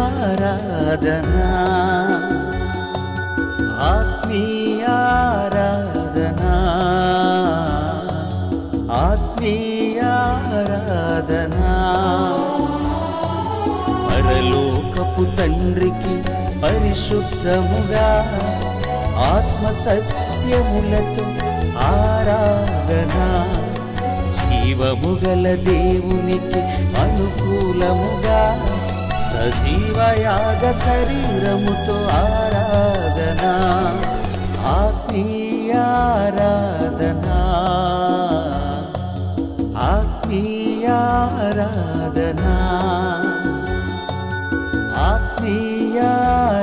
ఆత్మీయారాధనా ఆత్మీయారాధనా ఆత్మీయారాధనా పరలోకపు తండ్రికి పరిశుద్ధముగా ఆత్మ సత్యములతో ఆరాధనా జీవముగల దేవునికి అనుకూలముగా సజీవయాగ శరీరముతో ఆరాధనా ఆత్మీయారాధనా ఆత్మీయారాధనా ఆత్మీయారాధనా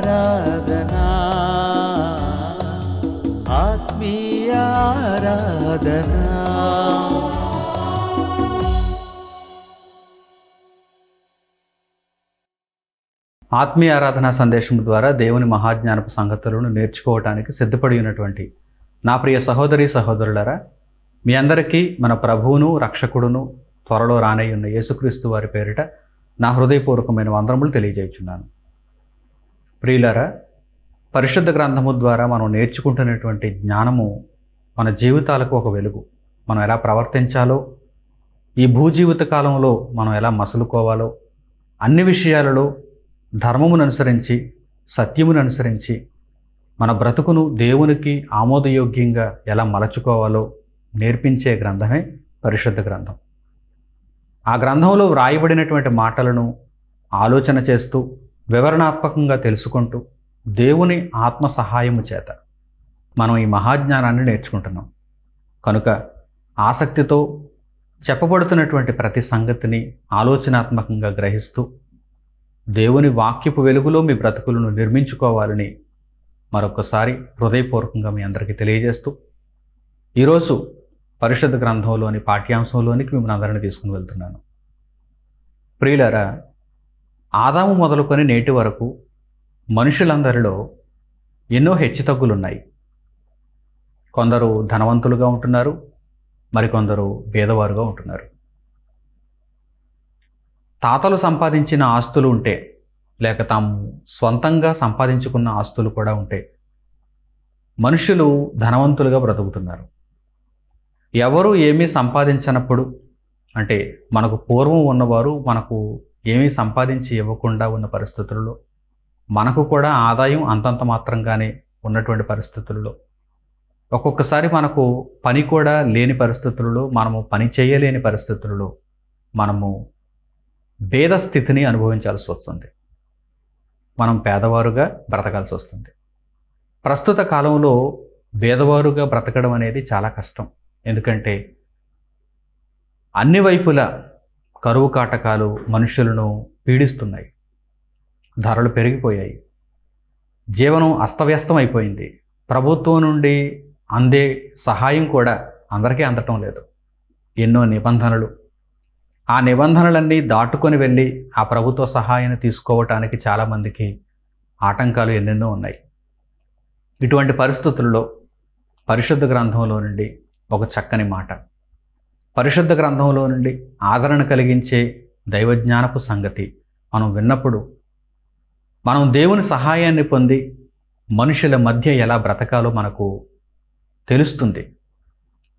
ఆత్మీయారాధనా. ఆత్మీయ ఆరాధనా సందేశం ద్వారా దేవుని మహాజ్ఞానపు సంగతులను నేర్చుకోవటానికి సిద్ధపడి ఉన్నటువంటి నా ప్రియ సహోదరి సహోదరులారా, మీ అందరికీ మన ప్రభువును రక్షకుడును త్వరలో రానయ్యున్న యేసుక్రీస్తు వారి పేరిట నా హృదయపూర్వకమైన వందనములు తెలియజేయుచున్నాను. ప్రియులారా, పరిశుద్ధ గ్రంథము ద్వారా మనం నేర్చుకుంటున్నటువంటి జ్ఞానము మన జీవితాలకు ఒక వెలుగు. మనం ఎలా ప్రవర్తించాలో, ఈ భూజీవిత కాలంలో మనం ఎలా మసులుకోవాలో, అన్ని విషయాలలో ధర్మమును అనుసరించి సత్యమును అనుసరించి మన బ్రతుకును దేవునికి ఆమోదయోగ్యంగా ఎలా మలచుకోవాలో నేర్పించే గ్రంథమే పరిశుద్ధ గ్రంథం. ఆ గ్రంథంలో వ్రాయబడినటువంటి మాటలను ఆలోచన చేస్తూ వివరణాత్మకంగా తెలుసుకుంటూ దేవుని ఆత్మ సహాయము చేత మనం ఈ మహాజ్ఞానాన్ని నేర్చుకుంటున్నాం. కనుక ఆసక్తితో చెప్పబడుతున్నటువంటి ప్రతి సంగతిని ఆలోచనాత్మకంగా గ్రహిస్తూ దేవుని వాక్యపు వెలుగులో మీ బ్రతుకులను నిర్మించుకోవాలని మరొకసారి హృదయపూర్వకంగా మీ అందరికీ తెలియజేస్తూ ఈరోజు పరిశుద్ధ గ్రంథంలోని పాఠ్యాంశంలోనికి మిమ్మల్ని అందరినీ తీసుకుని వెళ్తున్నాను. ప్రియులారా, ఆదాము మొదలుకొని నేటి వరకు మనుషులందరిలో ఎన్నో హెచ్చుతగ్గులున్నాయి. కొందరు ధనవంతులుగా ఉంటున్నారు, మరికొందరు పేదవారుగా ఉంటున్నారు. తాతలు సంపాదించిన ఆస్తులు ఉంటే, లేక తాము స్వంతంగా సంపాదించుకున్న ఆస్తులు కూడా ఉంటే మనుషులు ధనవంతులుగా బ్రతుకుతున్నారు. ఎవరు ఏమీ సంపాదించనప్పుడు, అంటే మనకు పూర్వం ఉన్నవారు మనకు ఏమీ సంపాదించి ఇవ్వకుండా ఉన్న పరిస్థితుల్లో, మనకు కూడా ఆదాయం అంతంత మాత్రంగానే ఉన్నటువంటి పరిస్థితుల్లో, ఒక్కొక్కసారి మనకు పని కూడా లేని పరిస్థితుల్లో, మనము పని చేయలేని పరిస్థితుల్లో మనము భేద స్థితిని అనుభవించాల్సి వస్తుంది. మనం పేదవారుగా బ్రతకాల్సి వస్తుంది. ప్రస్తుత కాలంలో పేదవారుగా బ్రతకడం అనేది చాలా కష్టం. ఎందుకంటే అన్ని వైపులా కరువు కాటకాలు మనుషులను పీడిస్తున్నాయి. ధరలు పెరిగిపోయాయి. జీవనం అస్తవ్యస్తం అయిపోయింది. ప్రభుత్వం నుండి అందే సహాయం కూడా అందరికీ అందటం లేదు. ఎన్నో నిబంధనలు, ఆ నిబంధనలన్నీ దాటుకొని వెళ్ళి ఆ ప్రభుత్వ సహాయాన్ని తీసుకోవటానికి చాలామందికి ఆటంకాలు ఎన్నెన్నో ఉన్నాయి. ఇటువంటి పరిస్థితుల్లో పరిశుద్ధ గ్రంథంలో నుండి ఒక చక్కని మాట, పరిశుద్ధ గ్రంథంలో నుండి ఆదరణ కలిగించే దైవజ్ఞానపు సంగతి మనం విన్నప్పుడు మనం దేవుని సహాయాన్ని పొంది మనుషుల మధ్య ఎలా బ్రతకాలో మనకు తెలుస్తుంది.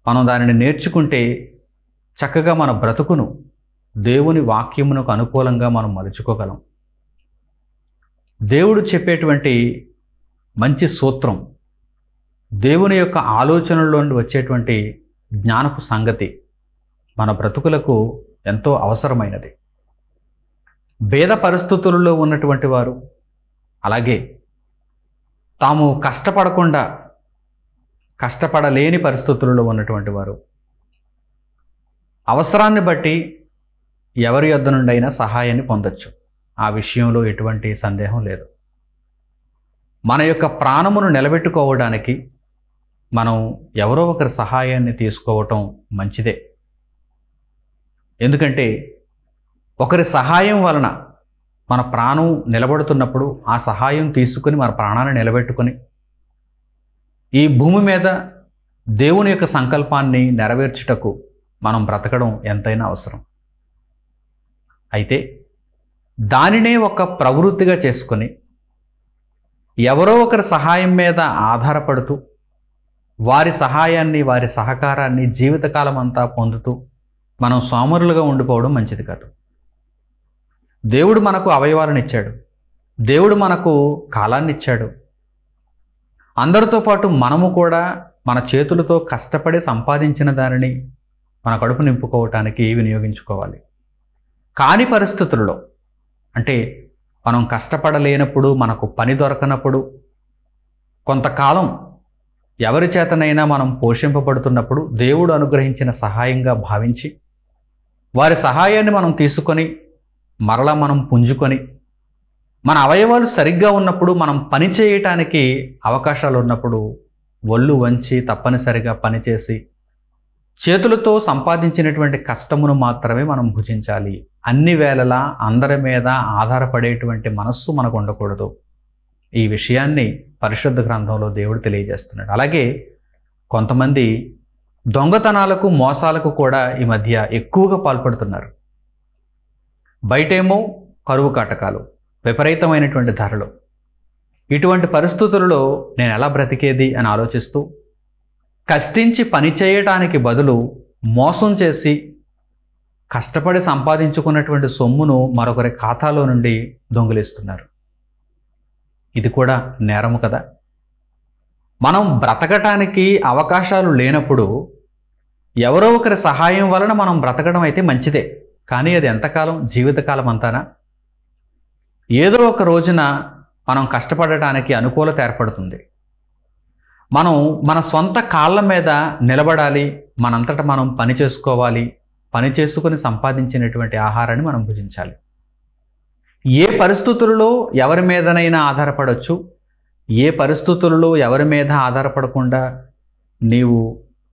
మనం దానిని నేర్చుకుంటే చక్కగా మన బ్రతుకును దేవుని వాక్యమునకు అనుకూలంగా మనం మలుచుకోగలం. దేవుడు చెప్పేటువంటి మంచి సూత్రం, దేవుని యొక్క ఆలోచనల్లో నుండి వచ్చేటువంటి జ్ఞానపు సంగతి మన బ్రతుకులకు ఎంతో అవసరమైనది. భేద పరిస్థితులలో ఉన్నటువంటి వారు, అలాగే తాము కష్టపడలేని పరిస్థితులలో ఉన్నటువంటి వారు అవసరాన్ని బట్టి ఎవరి యొద్ద నుండైనా సహాయాన్ని పొందొచ్చు. ఆ విషయంలో ఎటువంటి సందేహం లేదు. మన యొక్క ప్రాణమును నిలబెట్టుకోవడానికి మనం ఎవరో ఒకరి సహాయాన్ని తీసుకోవటం మంచిదే. ఎందుకంటే ఒకరి సహాయం వలన మన ప్రాణం నిలబడుతున్నప్పుడు ఆ సహాయం తీసుకుని మన ప్రాణాన్ని నిలబెట్టుకొని ఈ భూమి మీద దేవుని యొక్క సంకల్పాన్ని నెరవేర్చుటకు మనం బ్రతకడం ఎంతైనా అవసరం. అయితే దానినే ఒక ప్రవృత్తిగా చేసుకొని ఎవరో ఒకరి సహాయం మీద ఆధారపడుతూ వారి సహాయాన్ని, వారి సహకారాన్ని జీవితకాలం అంతా పొందుతూ మనం సోమరులుగా ఉండిపోవడం మంచిది కాదు. దేవుడు మనకు అవయవాలను ఇచ్చాడు, దేవుడు మనకు కాలాన్ని ఇచ్చాడు. అందరితో పాటు మనము కూడా మన చేతులతో కష్టపడి సంపాదించిన దానిని మన కడుపు నింపుకోవటానికి వినియోగించుకోవాలి. కాని పరిస్థితుల్లో, అంటే మనం కష్టపడలేనప్పుడు, మనకు పని దొరకనప్పుడు, కొంతకాలం ఎవరి చేతనైనా మనం పోషింపబడుతున్నప్పుడు దేవుడు అనుగ్రహించిన సహాయంగా భావించి వారి సహాయాన్ని మనం తీసుకొని మరలా మనం పుంజుకొని మన అవయవాలు సరిగ్గా ఉన్నప్పుడు, మనం పని చేయటానికి అవకాశాలు ఉన్నప్పుడు ఒళ్ళు వంచి తప్పనిసరిగా పనిచేసి చేతులతో సంపాదించినటువంటి కష్టమును మాత్రమే మనం భుజించాలి. అన్ని వేళలా అందరి మీద ఆధారపడేటువంటి మనస్సు మనకు ఉండకూడదు. ఈ విషయాన్ని పరిశుద్ధ గ్రంథంలో దేవుడు తెలియజేస్తున్నాడు. అలాగే కొంతమంది దొంగతనాలకు, మోసాలకు కూడా ఈ మధ్య ఎక్కువగా పాల్పడుతున్నారు. బయటేమో కరువు కాటకాలు, విపరీతమైనటువంటి ధరలు. ఇటువంటి పరిస్థితులలో నేను ఎలా బ్రతికేది అని ఆలోచిస్తూ కష్టించి పని చేయటానికి బదులు మోసం చేసి కష్టపడి సంపాదించుకున్నటువంటి సొమ్మును మరొకరి ఖాతాలో నుండి దొంగిలిస్తున్నారు. ఇది కూడా నేరము కదా. మనం బ్రతకటానికి అవకాశాలు లేనప్పుడు ఎవరో ఒకరి సహాయం వలన మనం బ్రతకడం అయితే మంచిదే, కానీ అది ఎంతకాలం? జీవితకాలం అంతానా? ఏదో ఒక రోజున మనం కష్టపడటానికి అనుకూలత ఏర్పడుతుంది. మనం మన సొంత కాళ్ళ మీద నిలబడాలి, మనంతటా మనం పని చేసుకోవాలి, పని చేసుకుని సంపాదించినటువంటి ఆహారాన్ని మనం భుజించాలి. ఏ పరిస్థితుల్లో ఎవరి మీదనైనా ఆధారపడవచ్చు, ఏ పరిస్థితుల్లో ఎవరి మీద ఆధారపడకుండా నీవు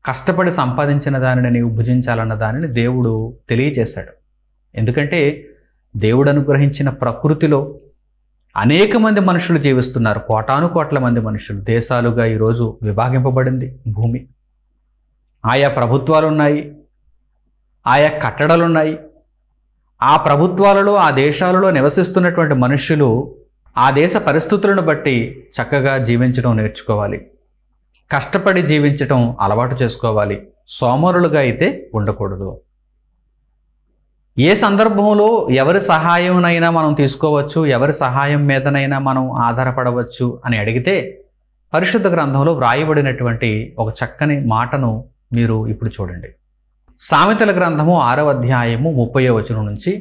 కష్టపడి సంపాదించిన దానిని నీవు భుజించాలన్న దానిని దేవుడు తెలియజేశాడు. ఎందుకంటే దేవుడు అనుగ్రహించిన ప్రకృతిలో అనేక మంది మనుషులు జీవిస్తున్నారు. కోటాను కోట్ల మంది మనుషులు. దేశాలుగా ఈరోజు విభాగింపబడింది భూమి. ఆయా ప్రభుత్వాలు ఉన్నాయి, ఆయా కట్టడాలు ఉన్నాయి. ఆ ప్రభుత్వాలలో, ఆ దేశాలలో నివసిస్తున్నటువంటి మనుషులు ఆ దేశ పరిస్థితులను బట్టి చక్కగా జీవించడం నేర్చుకోవాలి, కష్టపడి జీవించడం అలవాటు చేసుకోవాలి. సోమరులుగా అయితే ఉండకూడదు. ఏ సందర్భంలో ఎవరి సహాయంనైనా మనం తీసుకోవచ్చు, ఎవరి సహాయం మీదనైనా మనం ఆధారపడవచ్చు అని అడిగితే పరిశుద్ధ గ్రంథంలో వ్రాయబడినటువంటి ఒక చక్కని మాటను మీరు ఇప్పుడు చూడండి. సామెతల గ్రంథము 6వ అధ్యాయము 30వ వచనం నుంచి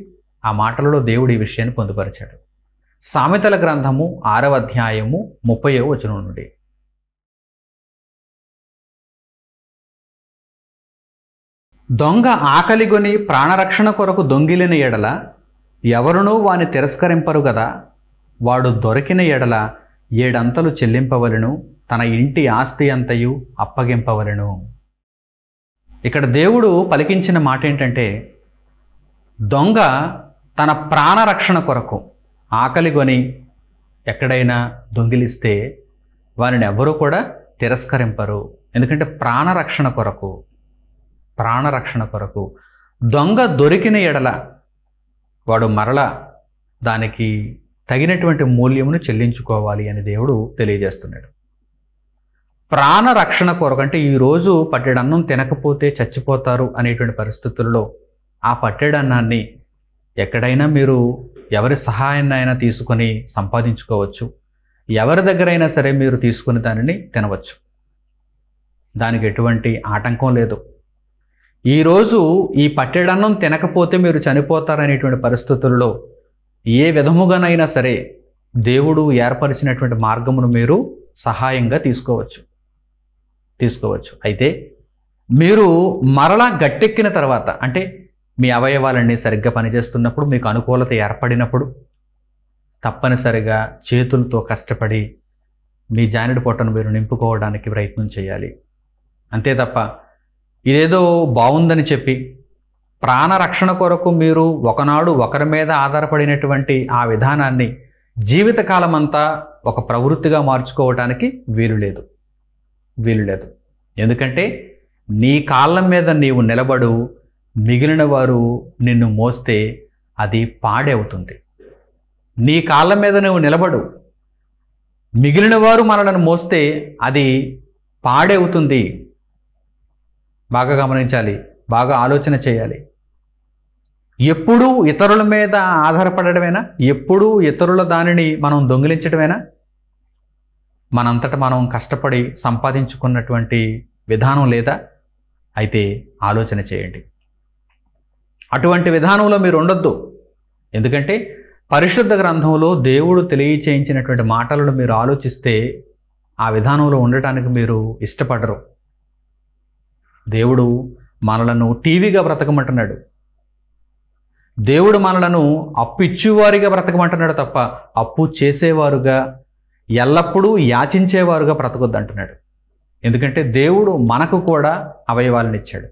ఆ మాటలలో దేవుడు ఈ విషయాన్ని పొందుపరిచాడు. సామెతల గ్రంథము 6వ అధ్యాయము 30వ వచనం నుండి. దొంగ ఆకలిగొని ప్రాణరక్షణ కొరకు దొంగిలిన ఎడల ఎవరునూ వాని తిరస్కరింపరు గదా. వాడు దొరికిన ఎడల 7 అంతలు చెల్లింపవలెను, తన ఇంటి ఆస్తి అంతయు అప్పగింపవలెను. ఇక్కడ దేవుడు పలికించిన మాట ఏంటంటే, దొంగ తన ప్రాణరక్షణ కొరకు ఆకలిగొని ఎక్కడైనా దొంగిలిస్తే వారిని ఎవరూ కూడా తిరస్కరింపరు. ఎందుకంటే ప్రాణరక్షణ కొరకు దొంగ దొరికిన ఎడల వాడు మరలా దానికి తగినటువంటి మూల్యమును చెల్లించుకోవాలి అని దేవుడు తెలియజేస్తున్నాడు. ప్రాణరక్షణ కొరకు అంటే ఈరోజు పట్టెడన్నం తినకపోతే చచ్చిపోతారు అనేటువంటి పరిస్థితుల్లో ఆ పట్టెడన్నాన్ని ఎక్కడైనా మీరు ఎవరి సహాయాన్నైనా తీసుకొని సంపాదించుకోవచ్చు, ఎవరి దగ్గరైనా సరే మీరు తీసుకుని దానిని తినవచ్చు. దానికి ఎటువంటి ఆటంకం లేదు. ఈరోజు ఈ పట్టెడన్నం తినకపోతే మీరు చనిపోతారనేటువంటి పరిస్థితుల్లో ఏ విధముగానైనా సరే దేవుడు ఏర్పరిచినటువంటి మార్గమును మీరు సహాయంగా తీసుకోవచ్చు. అయితే మీరు మరలా గట్టెక్కిన తర్వాత, అంటే మీ అవయవాలన్నీ సరిగ్గా పనిచేస్తున్నప్పుడు, మీకు అనుకూలత ఏర్పడినప్పుడు తప్పనిసరిగా చేతులతో కష్టపడి మీ జానెడు పొట్టను మీరు నింపుకోవడానికి ప్రయత్నం చేయాలి. అంతే తప్ప ఇదేదో బాగుందని చెప్పి ప్రాణరక్షణ కొరకు మీరు ఒకనాడు ఒకరి మీద ఆధారపడినటువంటి ఆ విధానాన్ని జీవితకాలం అంతా ఒక ప్రవృత్తిగా మార్చుకోవటానికి వీలు లేదు. ఎందుకంటే నీ కాళ్ళ మీద నీవు నిలబడు, మిగిలిన వారు నిన్ను మోస్తే అది పాడే అవుతుంది. నీ కాళ్ళ మీద నువ్వు నిలబడు. మిగిలిన వారు మనలను మోస్తే అది పాడవుతుంది. బాగా గమనించాలి, బాగా ఆలోచన చేయాలి. ఎప్పుడూ ఇతరుల మీద ఆధారపడటమేనా? ఎప్పుడూ ఇతరుల దానిని మనం దొంగిలించడమేనా? మనంతట మనం కష్టపడి సంపాదించుకున్నటువంటి విధానం లేదా? అయితే ఆలోచన చేయండి. అటువంటి విధానంలో మీరు ఉండొద్దు. ఎందుకంటే పరిశుద్ధ గ్రంథంలో దేవుడు తెలియచేయించినటువంటి మాటలను మీరు ఆలోచిస్తే ఆ విధానంలో ఉండటానికి మీరు ఇష్టపడరు. దేవుడు మనలను టీవీగా బ్రతకమంటున్నాడు. దేవుడు మనలను అప్పు ఇచ్చేవారిగా బ్రతకమంటున్నాడు తప్ప అప్పు చేసేవారుగా, ఎల్లప్పుడూ యాచించేవారుగా బ్రతకొద్దు అంటున్నాడు. ఎందుకంటే దేవుడు మనకు కూడా అవయవాలను ఇచ్చాడు.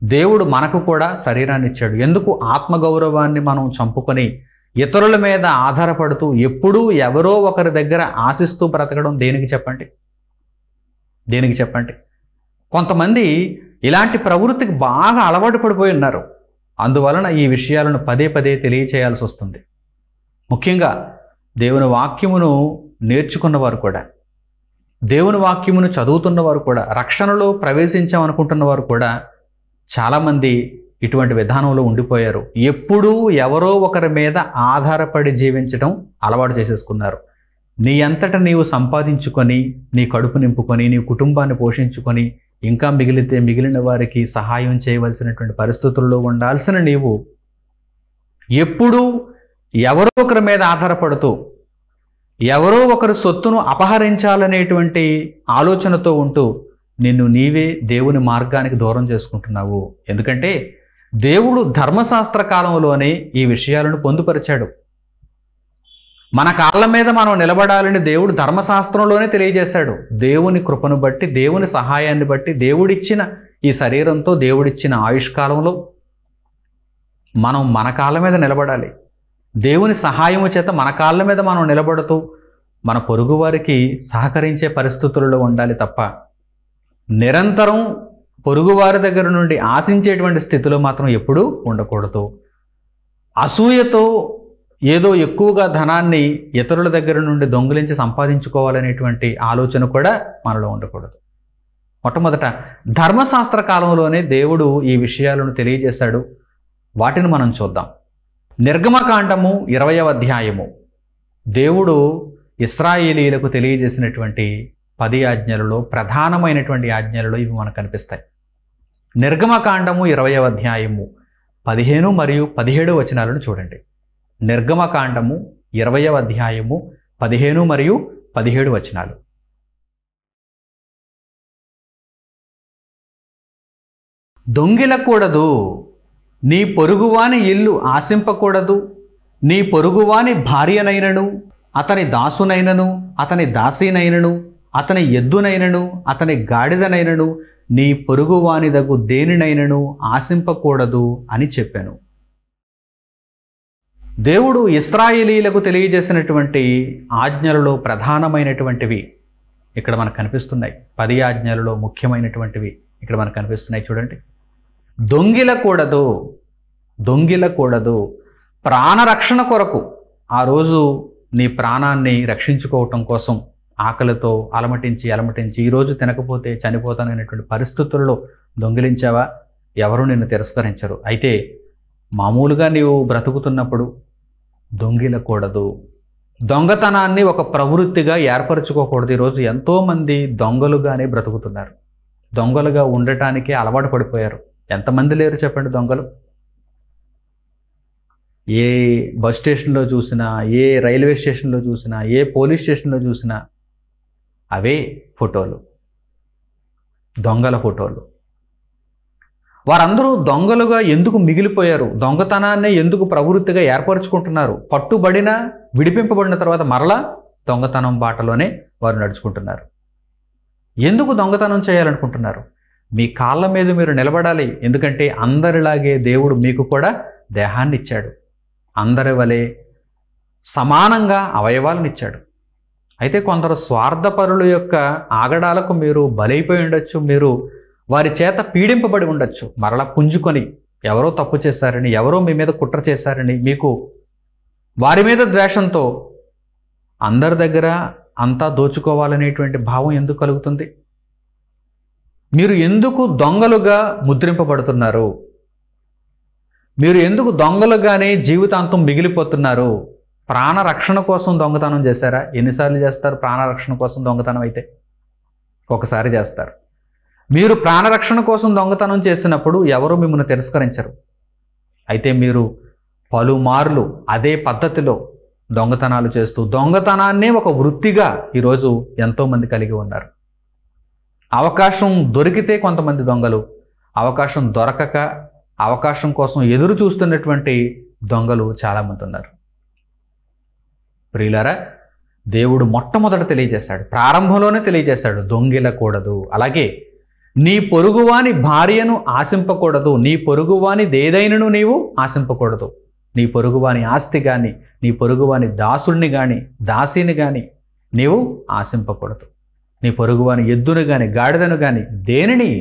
దేవుడు మనకు కూడా శరీరాన్ని ఇచ్చాడు. ఎందుకు ఆత్మగౌరవాన్ని మనం చంపుకొని ఇతరుల మీద ఆధారపడుతూ ఎప్పుడూ ఎవరో ఒకరి దగ్గర ఆశిస్తూ బ్రతకడం దేనికి చెప్పండి? దేనికి చెప్పండి? కొంతమంది ఇలాంటి ప్రవృత్తికి బాగా అలవాటు పడిపోయి ఉన్నారు. అందువలన ఈ విషయాలను పదే పదే తెలియచేయాల్సి వస్తుంది. ముఖ్యంగా దేవుని వాక్యమును నేర్చుకున్నవారు కూడా, దేవుని వాక్యమును చదువుతున్నవారు కూడా, రక్షణలో ప్రవేశించామనుకుంటున్న వారు కూడా చాలామంది ఇటువంటి విధానంలో ఉండిపోయారు. ఎప్పుడూ ఎవరో ఒకరి మీద ఆధారపడి జీవించడం అలవాటు చేసేసుకున్నారు. నీ అంతటా నీవు సంపాదించుకొని, నీ కడుపు నింపుకొని, నీ కుటుంబాన్ని పోషించుకొని, ఇంకా మిగిలితే మిగిలిన వారికి సహాయం చేయవలసినటువంటి పరిస్థితుల్లో ఉండాల్సిన నీవు ఎప్పుడూ ఎవరో ఒకరి మీద ఆధారపడుతూ ఎవరో ఒకరి సొత్తును అపహరించాలనేటువంటి ఆలోచనతో ఉంటూ నిన్ను నీవే దేవుని మార్గానికి దూరం చేసుకుంటున్నావు. ఎందుకంటే దేవుడు ధర్మశాస్త్ర కాలంలోనే ఈ విషయాలను పొందుపరిచాడు. మన కాళ్ళ మీద మనం నిలబడాలని దేవుడు ధర్మశాస్త్రంలోనే తెలియజేశాడు. దేవుని కృపను బట్టి, దేవుని సహాయాన్ని బట్టి, దేవుడిచ్చిన ఈ శరీరంతో, దేవుడిచ్చిన ఆయుష్కాలంలో మనం మన కాళ్ళ మీద నిలబడాలి. దేవుని సహాయము చేత మన కాళ్ళ మీద మనం నిలబడుతూ మన పొరుగు వారికి సహకరించే పరిస్థితులలో ఉండాలి తప్ప నిరంతరం పొరుగువారి దగ్గర నుండి ఆశించేటువంటి స్థితిలో మాత్రం ఎప్పుడూ ఉండకూడదు. అసూయతో ఏదో ఎక్కువగా ధనాన్ని ఇతరుల దగ్గర నుండి దొంగిలించి సంపాదించుకోవాలనేటువంటి ఆలోచన కూడా మనలో ఉండకూడదు. మొట్టమొదట ధర్మశాస్త్ర కాలంలోనే దేవుడు ఈ విషయాలను తెలియజేశాడు. వాటిని మనం చూద్దాం. నిర్గమకాండము 20వ అధ్యాయము. దేవుడు ఇశ్రాయేలీయులకు తెలియజేసినటువంటి 10 ఆజ్ఞలలో ప్రధానమైనటువంటి ఆజ్ఞలలో ఇవి మనకు కనిపిస్తాయి. నిర్గమకాండము 20వ అధ్యాయము 15 మరియు 17 వచనాలను చూడండి. నిర్గమకాండము 20వ అధ్యాయము 15 మరియు 17 వచనాలు. దొంగిలకూడదు, నీ పొరుగువాని ఇల్లు ఆశింపకూడదు, నీ పొరుగువాని భార్యనైనను, అతని దాసునైనను, అతని దాసీనైనను, అతని ఎద్దునైనను, అతని గాడిదనైనను, నీ పొరుగువానిదగు దేనినైనను ఆశింపకూడదు అని చెప్పాను. దేవుడు ఇశ్రాయేలీయులకు తెలియజేసినటువంటి ఆజ్ఞలలో ప్రధానమైనటువంటివి ఇక్కడ మనకు కనిపిస్తున్నాయి. 10 ఆజ్ఞలలో ముఖ్యమైనటువంటివి ఇక్కడ మనకు కనిపిస్తున్నాయి. చూడండి. దొంగిలకూడదు, దొంగిలకూడదు. ప్రాణరక్షణ కొరకు, ఆ రోజు నీ ప్రాణాన్ని రక్షించుకోవటం కోసం ఆకలితో అలమటించి ఈరోజు తినకపోతే చనిపోతాననేటువంటి పరిస్థితుల్లో దొంగిలించావా? ఎవరు నిన్ను తిరస్కరించరు. అయితే మామూలుగా నీవు బ్రతుకుతున్నప్పుడు దొంగిలకూడదు. దొంగతనాన్ని ఒక ప్రవృత్తిగా ఏర్పరచుకోకూడదు. ఈరోజు ఎంతోమంది దొంగలుగానే బ్రతుకుతున్నారు. దొంగలుగా ఉండటానికే అలవాటు పడిపోయారు. ఎంతమంది లేరు చెప్పండి దొంగలు? ఏ బస్ స్టేషన్లో చూసినా, ఏ రైల్వే స్టేషన్లో చూసినా, ఏ పోలీస్ స్టేషన్లో చూసినా అవే ఫోటోలు, దొంగల ఫోటోలు. వారందరూ దొంగలుగా ఎందుకు మిగిలిపోయారు? దొంగతనాన్ని ఎందుకు ప్రవృత్తిగా ఏర్పరచుకుంటున్నారు? పట్టుబడిన, విడిపింపబడిన తర్వాత మరలా దొంగతనం బాటలోనే వారు నడుచుకుంటున్నారు. ఎందుకు దొంగతనం చేయాలనుకుంటున్నారు? మీ కాళ్ళ మీద మీరు నిలబడాలి. ఎందుకంటే అందరిలాగే దేవుడు మీకు కూడా దేహాన్ని ఇచ్చాడు. అందరి వలె సమానంగా అవయవాలను ఇచ్చాడు. అయితే కొందరు స్వార్థపరుల యొక్క ఆగడాలకు మీరు బలైపోయి ఉండొచ్చు. మీరు వారి చేత పీడింపబడి ఉండొచ్చు. మరలా పుంజుకొని ఎవరో తప్పు చేశారని, ఎవరో మీ మీద కుట్ర చేశారని మీకు వారి మీద ద్వేషంతో అందరి దగ్గర అంతా దోచుకోవాలనేటువంటి భావం ఎందుకు కలుగుతుంది? మీరు ఎందుకు దొంగలుగా ముద్రింపబడుతున్నారు? మీరు ఎందుకు దొంగలుగానే జీవితాంతం మిగిలిపోతున్నారు? ప్రాణరక్షణ కోసం దొంగతనం చేశారా? ఎన్నిసార్లు చేస్తారు ప్రాణరక్షణ కోసం దొంగతనం? అయితే ఒకసారి చేస్తారు. మీరు ప్రాణరక్షణ కోసం దొంగతనం చేసినప్పుడు ఎవరు మిమ్మల్ని తిరస్కరించరు. అయితే మీరు పలుమార్లు అదే పద్ధతిలో దొంగతనాలు చేస్తూ దొంగతనాన్నే ఒక వృత్తిగా ఈరోజు ఎంతోమంది కలిగి ఉన్నారు. అవకాశం దొరికితే కొంతమంది దొంగలు, అవకాశం దొరకక అవకాశం కోసం ఎదురు చూస్తున్నటువంటి దొంగలు చాలామంది ఉన్నారు. ప్రియులారా, దేవుడు మొట్టమొదట తెలియజేశాడు, ప్రారంభంలోనే తెలియజేశాడు, దొంగిలకూడదు. అలాగే నీ పొరుగువాని భార్యను ఆశింపకూడదు, నీ పొరుగువాని దేదైనను నీవు ఆశింపకూడదు. నీ పొరుగువాని ఆస్తి కానీ, నీ పొరుగువాని దాసుడిని కానీ దాసిని కానీ నీవు ఆశింపకూడదు. నీ పొరుగువాని ఎద్దును కానీ గాడిదను కానీ దేనిని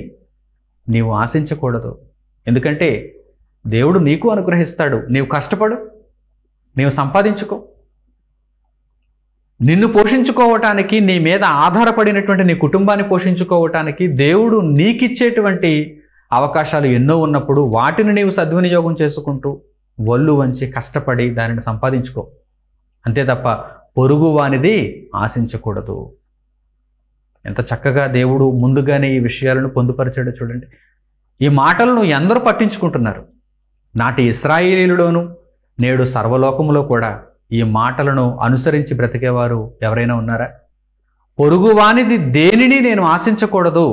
నీవు ఆశించకూడదు. ఎందుకంటే దేవుడు నీకు అనుగ్రహిస్తాడు. నీవు కష్టపడు, నీవు సంపాదించుకో. నిన్ను పోషించుకోవటానికి, నీ మీద ఆధారపడినటువంటి నీ కుటుంబాన్ని పోషించుకోవటానికి దేవుడు నీకిచ్చేటువంటి అవకాశాలు ఎన్నో ఉన్నప్పుడు వాటిని నీవు సద్వినియోగం చేసుకుంటూ ఒళ్ళు వంచి కష్టపడి దానిని సంపాదించుకో. అంతే తప్ప పొరుగువానిది ఆశించకూడదు. ఎంత చక్కగా దేవుడు ముందుగానే ఈ విషయాలను పొందుపరిచాడో చూడండి. ఈ మాటలను ఎందరూ పట్టించుకుంటున్నారు? నాటి ఇశ్రాయేలీయులలోనూ నేడు సర్వలోకములో కూడా ఈ మాటలను అనుసరించి బ్రతికేవారు ఎవరైనా ఉన్నారా? పొరుగువానిది దేనిని నేను ఆశించకూడదు,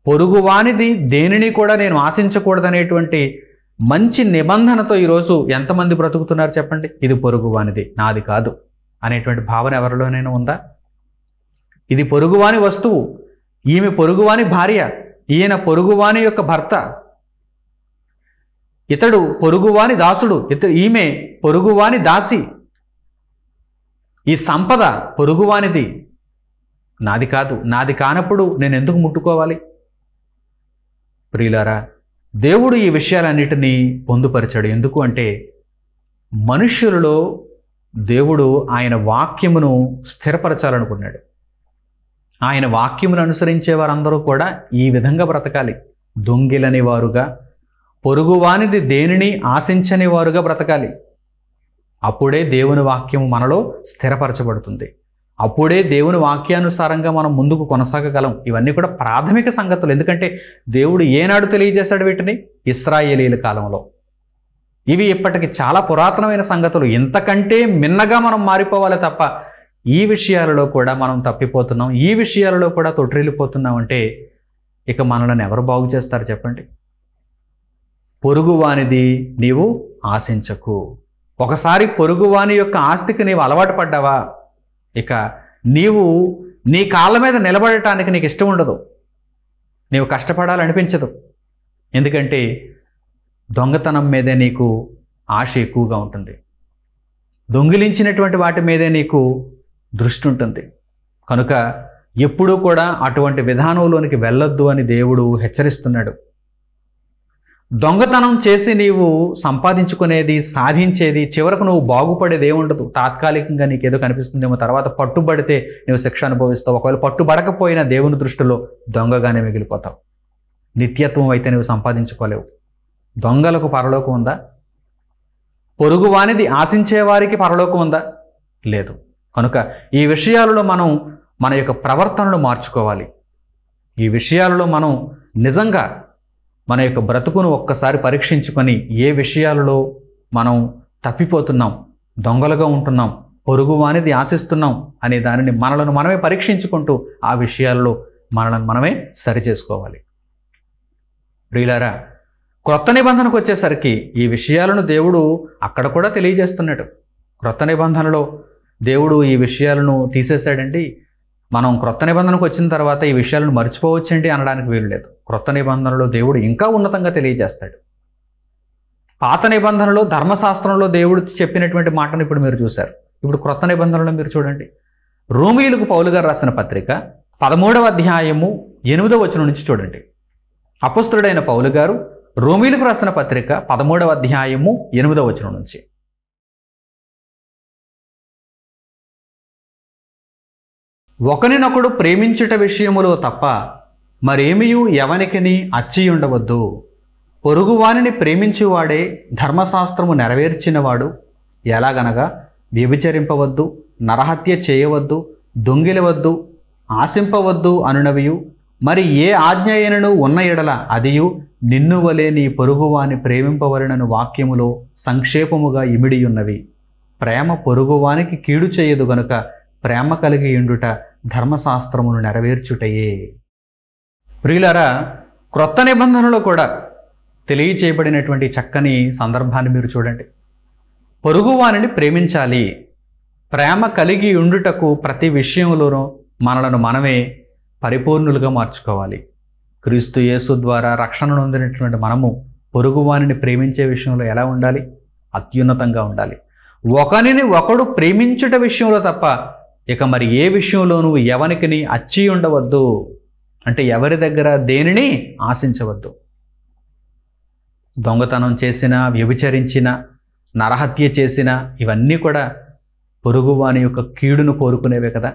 పొరుగువానిది దేనిని కూడా నేను ఆశించకూడదనేటువంటి మంచి నిబంధనతో ఈరోజు ఎంతమంది బ్రతుకుతున్నారు చెప్పండి? ఇది పొరుగువానిది, నాది కాదు అనేటువంటి భావన ఎవరిలోనైనా ఉందా? ఇది పొరుగువాని వస్తువు, ఈమె పొరుగువాని భార్య, ఈయన పొరుగువాని యొక్క భర్త, ఇతడు పొరుగువాని దాసుడు, ఈమె పొరుగువాని దాసి. ఈ సంపద పొరుగువానిది, నాది కాదు. నాది కానప్పుడు నేను ఎందుకు ముట్టుకోవాలి? ప్రియులారా, దేవుడు ఈ విషయాలన్నిటినీ పొందుపరిచాడు. ఎందుకు అంటే మనుష్యులలో దేవుడు ఆయన వాక్యమును స్థిరపరచాలనుకున్నాడు. ఆయన వాక్యమును అనుసరించే వారందరూ కూడా ఈ విధంగా బ్రతకాలి. దొంగిలని వారుగా, పొరుగువానిది దేనిని ఆశించని వారుగా బ్రతకాలి. అప్పుడే దేవుని వాక్యము మనలో స్థిరపరచబడుతుంది. అప్పుడే దేవుని వాక్యానుసారంగా మనం ముందుకు కొనసాగగలం. ఇవన్నీ కూడా ప్రాథమిక సంగతులు. ఎందుకంటే దేవుడు ఏనాడు తెలియజేశాడు వీటిని? ఇశ్రాయేలీయుల కాలంలో. ఇవి ఇప్పటికి చాలా పురాతనమైన సంగతులు. ఇంతకంటే మిన్నగా మనం మారిపోవాలి తప్ప ఈ విషయాలలో కూడా మనం తప్పిపోతున్నాం, ఈ విషయాలలో కూడా తొట్టిల్లిపోతున్నాం అంటే ఇక మనల్ని ఎవరు బాగు చేస్తారు చెప్పండి? పొరుగువానిది నీవు ఆశించకు. ఒకసారి పొరుగువాని యొక్క ఆస్తికి నీవు అలవాటు పడ్డావా, ఇక నీవు నీ కాళ్ళ మీద నిలబడటానికి నీకు ఇష్టం ఉండదు, నీవు కష్టపడాలనిపించదు. ఎందుకంటే దొంగతనం మీదే నీకు ఆశ ఎక్కువగా ఉంటుంది, దొంగిలించినటువంటి వాటి మీదే నీకు దృష్టి ఉంటుంది. కనుక ఎప్పుడూ కూడా అటువంటి విధానంలోనికి వెళ్ళొద్దు అని దేవుడు హెచ్చరిస్తున్నాడు. దొంగతనం చేసి నీవు సంపాదించుకునేది, సాధించేది, చివరకు నువ్వు బాగుపడేది ఏముండదు. తాత్కాలికంగా నీకేదో కనిపిస్తుందేమో, తర్వాత పట్టుబడితే నువ్వు శిక్ష అనుభవిస్తావు. ఒకవేళ పట్టుబడకపోయినా దేవుని దృష్టిలో దొంగగానే మిగిలిపోతావు. నిత్యత్వం అయితే నువ్వు సంపాదించుకోలేవు. దొంగలకు పరలోకం ఉందా? పొరుగువానిది ఆశించేవారికి పరలోకం ఉందా? లేదు. కనుక ఈ విషయాలలో మనం మన యొక్క ప్రవర్తనను మార్చుకోవాలి. ఈ విషయాలలో మనం నిజంగా మన యొక్క బ్రతుకును ఒక్కసారి పరీక్షించుకొని ఏ విషయాలలో మనం తప్పిపోతున్నాం, దొంగలుగా ఉంటున్నాం, పొరుగువానిది ఆశిస్తున్నాం అనే దానిని మనలను మనమే పరీక్షించుకుంటూ ఆ విషయాలలో మనలను మనమే సరిచేసుకోవాలి. ప్రియులారా, క్రొత్త నిబంధనకు వచ్చేసరికి ఈ విషయాలను దేవుడు అక్కడ కూడా తెలియజేస్తున్నాడు. క్రొత్త నిబంధనలో దేవుడు ఈ విషయాలను తీసేశాడండి, మనం క్రొత్త నిబంధనకు వచ్చిన తర్వాత ఈ విషయాలను మర్చిపోవచ్చండి అనడానికి వీలు లేదు. క్రొత్త నిబంధనలో దేవుడు ఇంకా ఉన్నతంగా తెలియజేస్తాడు. పాత నిబంధనలో ధర్మశాస్త్రంలో దేవుడు చెప్పినటువంటి మాటను ఇప్పుడు మీరు చూశారు. ఇప్పుడు క్రొత్త నిబంధనలో మీరు చూడండి. రోమీయులకు పౌలు గారు రాసిన పత్రిక 13వ అధ్యాయము 8వ వచనం నుంచి చూడండి. అపొస్తలుడైన పౌలు గారు రోమీయులకు రాసిన పత్రిక 13వ అధ్యాయము 8వ వచనం నుంచి. ఒకనినొకడు ప్రేమించుట విషయములో తప్ప మరేమియు ఎవనికిని అచ్చి ఉండవద్దు. పొరుగువానిని ప్రేమించువాడే ధర్మశాస్త్రము నెరవేర్చినవాడు. ఎలాగనగా వ్యభిచరింపవద్దు, నరహత్య చేయవద్దు, దొంగిలవద్దు, ఆశింపవద్దు అనునవియు మరి ఏ ఆజ్ఞ అయినను ఉన్న ఎడల అదియు నిన్ను వలె నీ పొరుగువాని ప్రేమింపవలనను వాక్యములో సంక్షేపముగా ఇమిడియున్నవి. ప్రేమ పొరుగువానికి కీడు చేయదు గనుక ప్రేమ కలిగి ఉండుట ధర్మశాస్త్రమును నెరవేర్చుటయే. ప్రియులారా, క్రొత్త నిబంధనలో కూడా తెలియచేయబడినటువంటి చక్కని సందర్భాన్ని మీరు చూడండి. పొరుగువానిని ప్రేమించాలి. ప్రేమ కలిగి ఉండుటకు ప్రతి విషయంలోనూ మనలను మనమే పరిపూర్ణులుగా మార్చుకోవాలి. క్రీస్తు యేసు ద్వారా రక్షణ నొందినటువంటి మనము పొరుగువానిని ప్రేమించే విషయంలో ఎలా ఉండాలి? అత్యున్నతంగా ఉండాలి. ఒకనిని ఒకడు ప్రేమించుట విషయంలో తప్ప ఇక మరి ఏ విషయంలోనూ ఎవనికిని అచ్చి ఉండవద్దు. అంటే ఎవరి దగ్గర దేనిని ఆశించవద్దు. దొంగతనం చేసిన, వ్యభిచరించిన, నరహత్య చేసిన ఇవన్నీ కూడా పొరుగువాని యొక్క కీడును కోరుకునేవే కదా.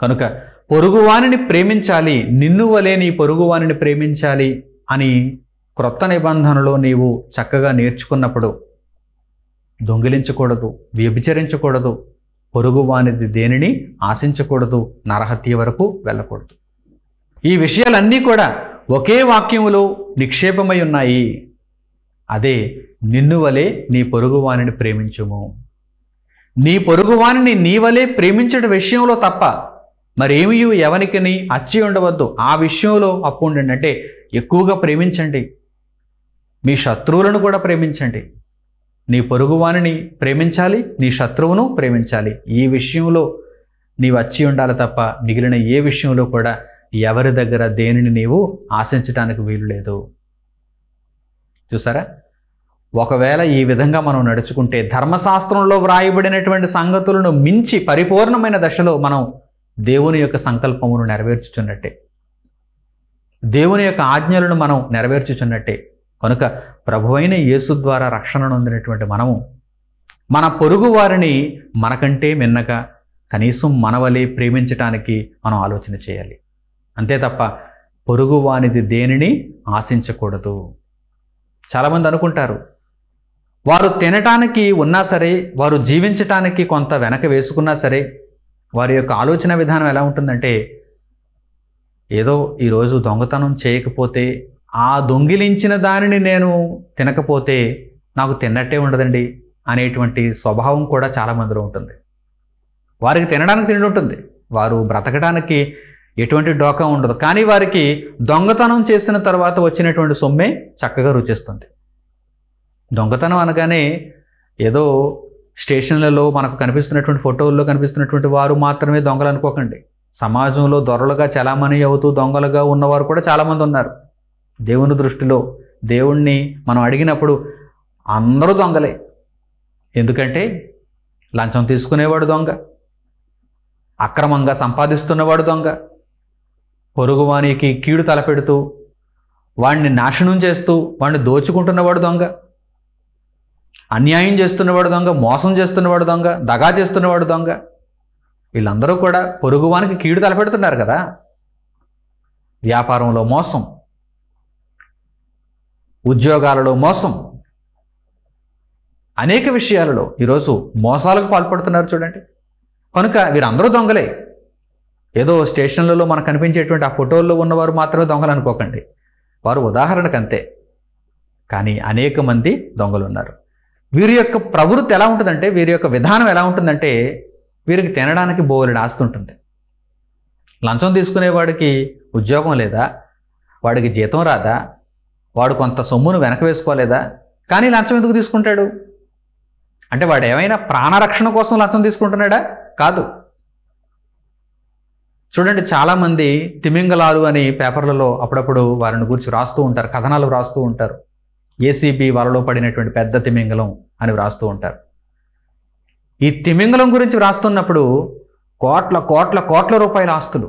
కనుక పొరుగువానిని ప్రేమించాలి, నిన్ను వలె నీ పొరుగువానిని ప్రేమించాలి అని క్రొత్త నిబంధనలో నీవు చక్కగా నేర్చుకున్నప్పుడు దొంగిలించకూడదు, వ్యభిచరించకూడదు, పొరుగువానిది దేనిని ఆశించకూడదు, నరహత్య వరకు వెళ్ళకూడదు. ఈ విషయాలన్నీ కూడా ఒకే వాక్యములో నిక్షేపమై ఉన్నాయి. అదే నిన్ను వలె నీ పొరుగువానిని ప్రేమించుము. నీ పొరుగువానిని నీ వలె ప్రేమించట విషయంలో తప్ప మరేమీ ఎవనికిని అచ్చి ఉండవద్దు. ఆ విషయంలో అప్పు ఉండండి. అంటే ఎక్కువగా ప్రేమించండి. మీ శత్రువులను కూడా ప్రేమించండి. నీ పొరుగువానిని ప్రేమించాలి, నీ శత్రువును ప్రేమించాలి. ఈ విషయంలో నీవు వచ్చి ఉండాలి తప్ప మిగిలిన ఏ విషయంలో కూడా ఎవరి దగ్గర దేనిని నీవు ఆశించడానికి వీలు లేదు. చూసారా? ఒకవేళ ఈ విధంగా మనం నడుచుకుంటే ధర్మశాస్త్రంలో వ్రాయబడినటువంటి సంగతులను మించి పరిపూర్ణమైన దశలో మనం దేవుని యొక్క సంకల్పమును నెరవేర్చుచున్నట్టే, దేవుని యొక్క ఆజ్ఞలను మనం నెరవేర్చుచున్నట్టే. కనుక ప్రభువైన యేసు ద్వారా రక్షణ నొందినటువంటి మనము మన పొరుగు వారిని మనకంటే మిన్నగా కనీసం మనవలే ప్రేమించటానికి మనం ఆలోచన చేయాలి. అంతే తప్ప పొరుగు వానిది దేనిని ఆశించకూడదు. చాలామంది అనుకుంటారు వారు తినటానికి ఉన్నా సరే, వారు జీవించటానికి కొంత వెనక వేసుకున్నా సరే, వారి యొక్క ఆలోచన విధానం ఎలా ఉంటుందంటే, ఏదో ఈరోజు దొంగతనం చేయకపోతే, ఆ దొంగిలించిన దానిని నేను తినకపోతే నాకు తిన్నట్టే ఉండదండి అనేటువంటి స్వభావం కూడా చాలామందిలో ఉంటుంది. వారికి తినడానికి తిండి ఉంటుంది, వారు బ్రతకడానికి ఎటువంటి డోకా ఉండదు. కానీ వారికి దొంగతనం చేసిన తర్వాత వచ్చినటువంటి సొమ్మే చక్కగా రుచిస్తుంది. దొంగతనం అనగానే ఏదో స్టేషన్లలో మనకు కనిపిస్తున్నటువంటి ఫోటోల్లో కనిపిస్తున్నటువంటి వారు మాత్రమే దొంగలు అనుకోకండి. సమాజంలో దొరలుగా చలామణి అవుతూ దొంగలుగా ఉన్నవారు కూడా చాలామంది ఉన్నారు. దేవుని దృష్టిలో దేవుణ్ణి మనం అడిగినప్పుడు అందరూ దొంగలే. ఎందుకంటే లంచం తీసుకునేవాడు దొంగ, అక్రమంగా సంపాదిస్తున్నవాడు దొంగ, పొరుగువానికి కీడు తలపెడుతూ వాడిని నాశనం చేస్తూ వాడిని దోచుకుంటున్నవాడు దొంగ, అన్యాయం చేస్తున్నవాడు దొంగ, మోసం చేస్తున్నవాడు దొంగ, దగా చేస్తున్నవాడు దొంగ. వీళ్ళందరూ కూడా పొరుగువానికి కీడు తలపెడుతున్నారు కదా. వ్యాపారంలో మోసం, ఉద్యోగాలలో మోసం, అనేక విషయాలలో ఈరోజు మోసాలకు పాల్పడుతున్నారు చూడండి. కనుక వీరందరూ దొంగలే. ఏదో స్టేషన్లలో మనకు కనిపించేటువంటి ఆ ఫోటోల్లో ఉన్నవారు మాత్రమే దొంగలు అనుకోకండి. వారు ఉదాహరణకు అంతే. కానీ అనేక మంది దొంగలు ఉన్నారు. వీరి యొక్క ప్రవృత్తి ఎలా ఉంటుందంటే, వీరి యొక్క విధానం ఎలా ఉంటుందంటే, వీరికి తినడానికి బోలెడు ఆస్తి ఉంటుంది. లంచం తీసుకునేవాడికి ఉద్యోగం లేదా, వాడికి జీతం రాదా, వాడు కొంత సొమ్మును వెనక వేసుకోలేదా, కానీ లంచం ఎందుకు తీసుకుంటాడు అంటే వాడు ఏమైనా ప్రాణరక్షణ కోసం లంచం తీసుకుంటున్నాడా? కాదు. చూడండి, చాలామంది తిమింగలాలు అని పేపర్లలో అప్పుడప్పుడు వారిని గురించి రాస్తూ ఉంటారు, కథనాలు రాస్తూ ఉంటారు. ఏసీబీ వలలో పడినటువంటి పెద్ద తిమింగలం అని వ్రాస్తూ ఉంటారు. ఈ తిమింగలం గురించి వ్రాస్తున్నప్పుడు కోట్ల కోట్ల కోట్ల రూపాయల ఆస్తులు,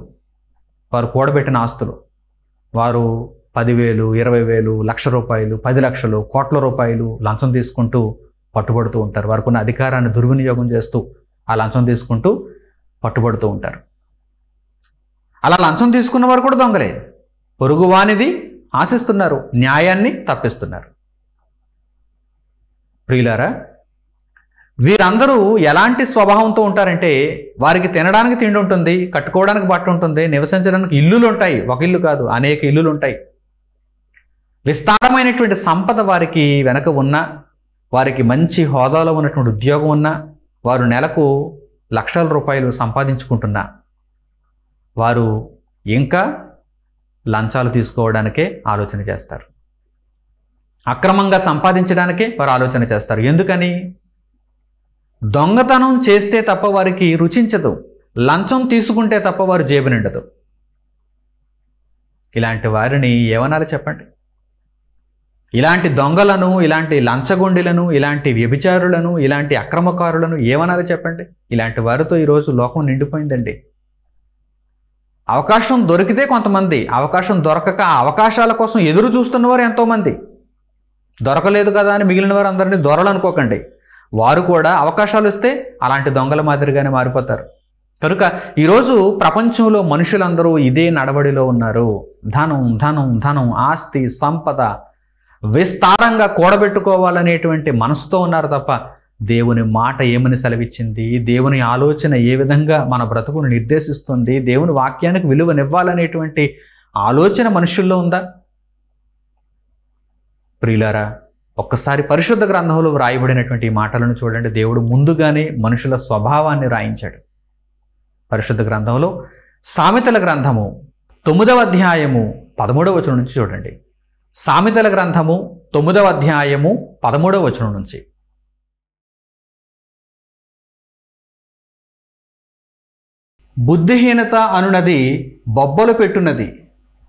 వారు కూడబెట్టిన ఆస్తులు, వారు 10,000, 20,000, ₹1,00,000, 10 లక్షలు, కోట్ల రూపాయలు లంచం తీసుకుంటూ పట్టుబడుతూ ఉంటారు. వారికి ఉన్న అధికారాన్ని దుర్వినియోగం చేస్తూ ఆ లంచం తీసుకుంటూ పట్టుబడుతూ ఉంటారు. అలా లంచం తీసుకున్న వారు కూడా దొంగలే. పొరుగువానిది ఆశిస్తున్నారు, న్యాయాన్ని తప్పిస్తున్నారు. ప్రియులారా, వీరందరూ ఎలాంటి స్వభావంతో ఉంటారంటే, వారికి తినడానికి తిండి ఉంటుంది, కట్టుకోవడానికి బట్ట ఉంటుంది, నివసించడానికి ఇల్లులు ఉంటాయి. ఒక ఇల్లు కాదు, అనేక ఇల్లులు ఉంటాయి. విస్తారమైనటువంటి సంపద వారికి వెనక ఉన్నా, వారికి మంచి హోదాలో ఉన్నటువంటి ఉద్యోగం ఉన్నా, వారు నెలకు లక్షల రూపాయలు సంపాదించుకుంటున్నా, వారు ఇంకా లంచాలు తీసుకోవడానికే ఆలోచన చేస్తారు. అక్రమంగా సంపాదించడానికే వారు ఆలోచన చేస్తారు. ఎందుకని? దొంగతనం చేస్తే తప్ప వారికి రుచించదు, లంచం తీసుకుంటే తప్ప వారు జేబు నిండదు. ఇలాంటి వారిని ఏమనాలి చెప్పండి? ఇలాంటి దొంగలను, ఇలాంటి లంచగొండిలను, ఇలాంటి వ్యభిచారులను, ఇలాంటి అక్రమకారులను ఏమనాలి చెప్పండి? ఇలాంటి వారితో ఈరోజు లోకం నిండిపోయిందండి. అవకాశం దొరికితే కొంతమంది, అవకాశం దొరకక ఆ అవకాశాల కోసం ఎదురు చూస్తున్నవారు ఎంతోమంది. దొరకలేదు కదా అని మిగిలిన వారు అందరినీ దొరలు అనుకోకండి. వారు కూడా అవకాశాలు ఇస్తే అలాంటి దొంగల మాదిరిగానే మారిపోతారు. కనుక ఈరోజు ప్రపంచంలో మనుషులందరూ ఇదే నడవడిలో ఉన్నారు. ధనం ధనం ధనం, ఆస్తి సంపద విస్తారంగా కూడబెట్టుకోవాలనేటువంటి మనసుతో ఉన్నారు తప్ప దేవుని మాట ఏమని సెలవిచ్చింది, దేవుని ఆలోచన ఏ విధంగా మన బ్రతుకును నిర్దేశిస్తుంది, దేవుని వాక్యానికి విలువనివ్వాలనేటువంటి ఆలోచన మనుషుల్లో ఉందా? ప్రియులారా, ఒక్కసారి పరిశుద్ధ గ్రంథంలో వ్రాయబడినటువంటి ఈ మాటలను చూడండి. దేవుడు ముందుగానే మనుషుల స్వభావాన్ని రాయించాడు. పరిశుద్ధ గ్రంథంలో సామెతల గ్రంథము 9వ అధ్యాయము 13వ వచనం నుంచి చూడండి. సామెతల గ్రంథము 9వ అధ్యాయము 13వ వచనం నుంచి. బుద్ధిహీనత అనునది బొబ్బలు పెట్టున్నది,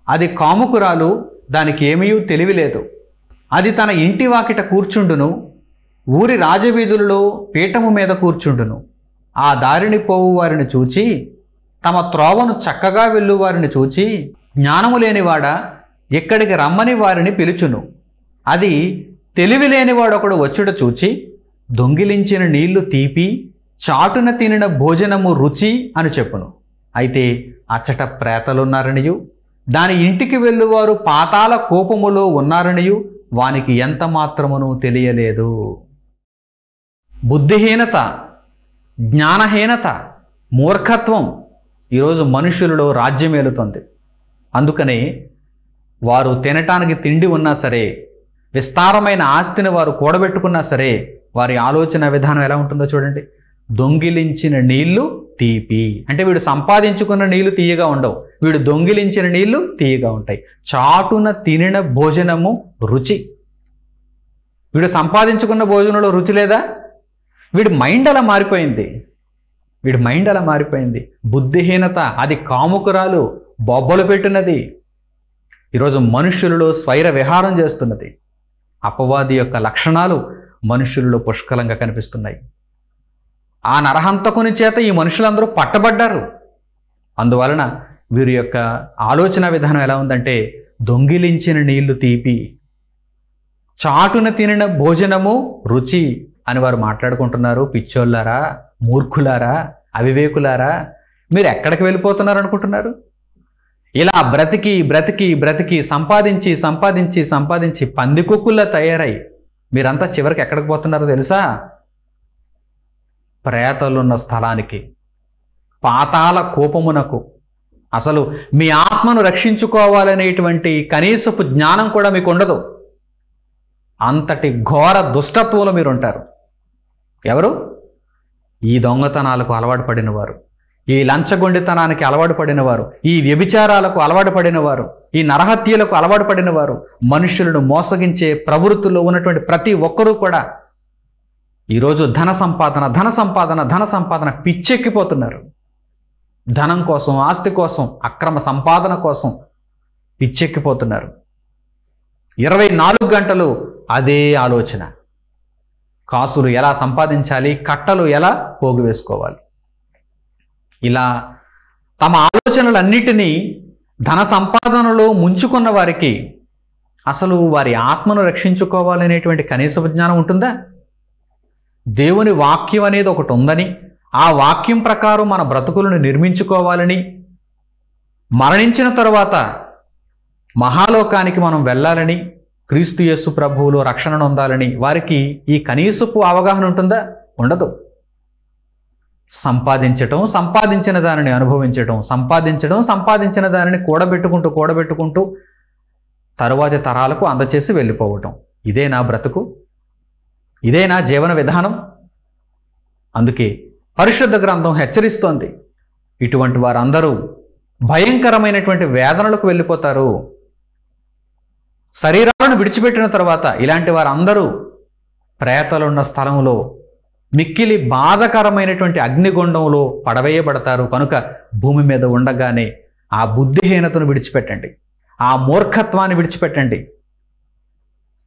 అది కాముకురాలు, దానికి ఏమీ తెలివి లేదు. అది తన ఇంటి వాకిట కూర్చుండును, ఊరి రాజవీధులలో పీఠము మీద కూర్చుండును. ఆ దారిని పోవు వారిని చూచి, తమ త్రోవను చక్కగా వెళ్ళు వారిని చూచి, జ్ఞానము లేనివాడా ఇక్కడికి రమ్మని వారిని పిలుచును. అది తెలివి లేనివాడొకడు వచ్చుట చూచి, దొంగిలించిన నీళ్లు తీపి, చాటున తినిన భోజనము రుచి అని చెప్పును. అయితే అచ్చట ప్రేతలున్నారనియు, దాని ఇంటికి వెళ్ళువారు పాతాళ కోపములో ఉన్నారనియు వానికి ఎంత మాత్రమును తెలియలేదు. బుద్ధిహీనత, జ్ఞానహీనత, మూర్ఖత్వం ఈరోజు మనుషులలో రాజ్యమేలుతుంది. అందుకనే వారు తినటానికి తిండి ఉన్నా సరే, విస్తారమైన ఆస్తిని వారు కూడబెట్టుకున్నా సరే, వారి ఆలోచన విధానం ఎలా ఉంటుందో చూడండి. దొంగిలించిన నీళ్లు తీపి అంటే వీడు సంపాదించుకున్న నీళ్లు తీయగా ఉండవు, వీడు దొంగిలించిన నీళ్లు తీయగా ఉంటాయి. చాటున తినిన భోజనము రుచి. వీడు సంపాదించుకున్న భోజనంలో రుచి లేదా? వీడి మైండ్ అలా మారిపోయింది. బుద్ధిహీనత, అది కాముకురాలు, బొబ్బలు పెట్టినది. ఈరోజు మనుషులలో స్వైర విహారం చేస్తున్నది. అపవాది యొక్క లక్షణాలు మనుషులలో పుష్కలంగా కనిపిస్తున్నాయి. ఆ నరహంతకుని చేత ఈ మనుషులందరూ పట్టబడ్డారు. అందువలన వీరి యొక్క ఆలోచన విధానం ఎలా ఉందంటే, దొంగిలించిన నీళ్లు తీపి, చాటున తినిన భోజనము రుచి అని వారు మాట్లాడుకుంటున్నారు. పిచ్చోళ్ళారా, మూర్ఖులారా, అవివేకులారా, మీరు ఎక్కడికి వెళ్ళిపోతున్నారు అనుకుంటున్నారు? ఇలా బ్రతికి బ్రతికి బ్రతికి సంపాదించి సంపాదించి సంపాదించి పందికొక్కుల్లా తయారై మీరంతా చివరికి ఎక్కడికి పోతున్నారో తెలుసా? ప్రేతలున్న స్థలానికి, పాతాళ కోపమునకు. అసలు మీ ఆత్మను రక్షించుకోవాలనేటువంటి కనీసపు జ్ఞానం కూడా మీకు ఉండదు. అంతటి ఘోర దుష్టత్వంలో మీరు ఉంటారు. ఎవరు? ఈ దొంగతనాలకు అలవాటు పడినవారు, ఈ లంచగొండితనానికి అలవాటు పడినవారు, ఈ వ్యభిచారాలకు అలవాటు పడినవారు, ఈ నరహత్యలకు అలవాటు పడినవారు, మనుషులను మోసగించే ప్రవృత్తిలో ఉన్నటువంటి ప్రతి ఒక్కరూ కూడా ఈరోజు ధన సంపాదన పిచ్చెక్కిపోతున్నారు. ధనం కోసం, ఆస్తి కోసం, అక్రమ సంపాదన కోసం పిచ్చెక్కిపోతున్నారు. 24 గంటలు అదే ఆలోచన. కాసులు ఎలా సంపాదించాలి, కట్టలు ఎలా పోగు వేసుకోవాలి. ఇలా తమ ఆలోచనలన్నిటినీ ధన సంపాదనలో ముంచుకున్న వారికి అసలు వారి ఆత్మను రక్షించుకోవాలనేటువంటి కనీస జ్ఞానం ఉంటుందా? దేవుని వాక్యం అనేది ఒకటి ఉందని, ఆ వాక్యం ప్రకారం మన బ్రతుకులను నిర్మించుకోవాలని, మరణించిన తరువాత మహాలోకానికి మనం వెళ్ళాలని, క్రీస్తు యేసు ప్రభువులో రక్షణ పొందాలని వారికి ఈ కనీసపు అవగాహన ఉంటుందా? ఉండదు. సంపాదించిన దానిని అనుభవించటం, సంపాదించిన దానిని కూడబెట్టుకుంటూ తరువాతి తరాలకు అందచేసి వెళ్ళిపోవటం. ఇదే నా బ్రతుకు, ఇదే నా జీవన విధానం. అందుకే పరిశుద్ధ గ్రంథం హెచ్చరిస్తోంది, ఇటువంటి వారందరూ భయంకరమైనటువంటి వేదనలకు వెళ్ళిపోతారు. శరీరాలను విడిచిపెట్టిన తర్వాత ఇలాంటి వారందరూ ప్రేతలున్న స్థలంలో మిక్కిలి బాధకరమైనటువంటి అగ్నిగుండంలో పడవేయబడతారు. కనుక భూమి మీద ఉండగానే ఆ బుద్ధిహీనతను విడిచిపెట్టండి, ఆ మూర్ఖత్వాన్ని విడిచిపెట్టండి.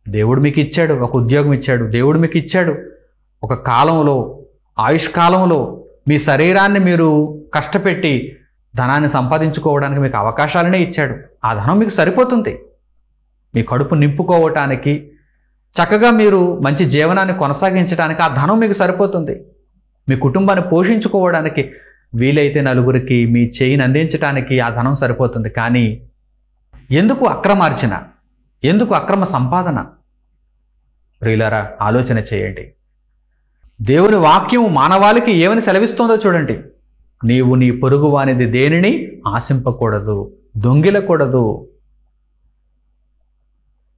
దేవుడు మీకు ఇచ్చాడు, ఒక ఉద్యోగం ఇచ్చాడు. దేవుడు మీకు ఇచ్చాడు ఒక కాలంలో, ఆయుష్కాలంలో మీ శరీరాన్ని మీరు కష్టపెట్టి ధనాన్ని సంపాదించుకోవడానికి మీకు అవకాశాలనే ఇచ్చాడు. ఆ ధనం మీకు సరిపోతుంది. మీ కడుపు నింపుకోవటానికి, చక్కగా మీరు మంచి జీవనాన్ని కొనసాగించడానికి ఆ ధనం మీకు సరిపోతుంది. మీ కుటుంబాన్ని పోషించుకోవడానికి, వీలైతే నలుగురికి మీ చేయిని అందించడానికి ఆ ధనం సరిపోతుంది. కానీ ఎందుకు అక్రమార్జన, ఎందుకు అక్రమ సంపాదన? ప్రియులారా, ఆలోచన చేయండి. దేవుని వాక్యం మానవాళికి ఏమని సెలవిస్తుందో చూడండి. నీవు నీ పొరుగువానిది దేనిని ఆశింపకూడదు, దొంగిలకూడదు.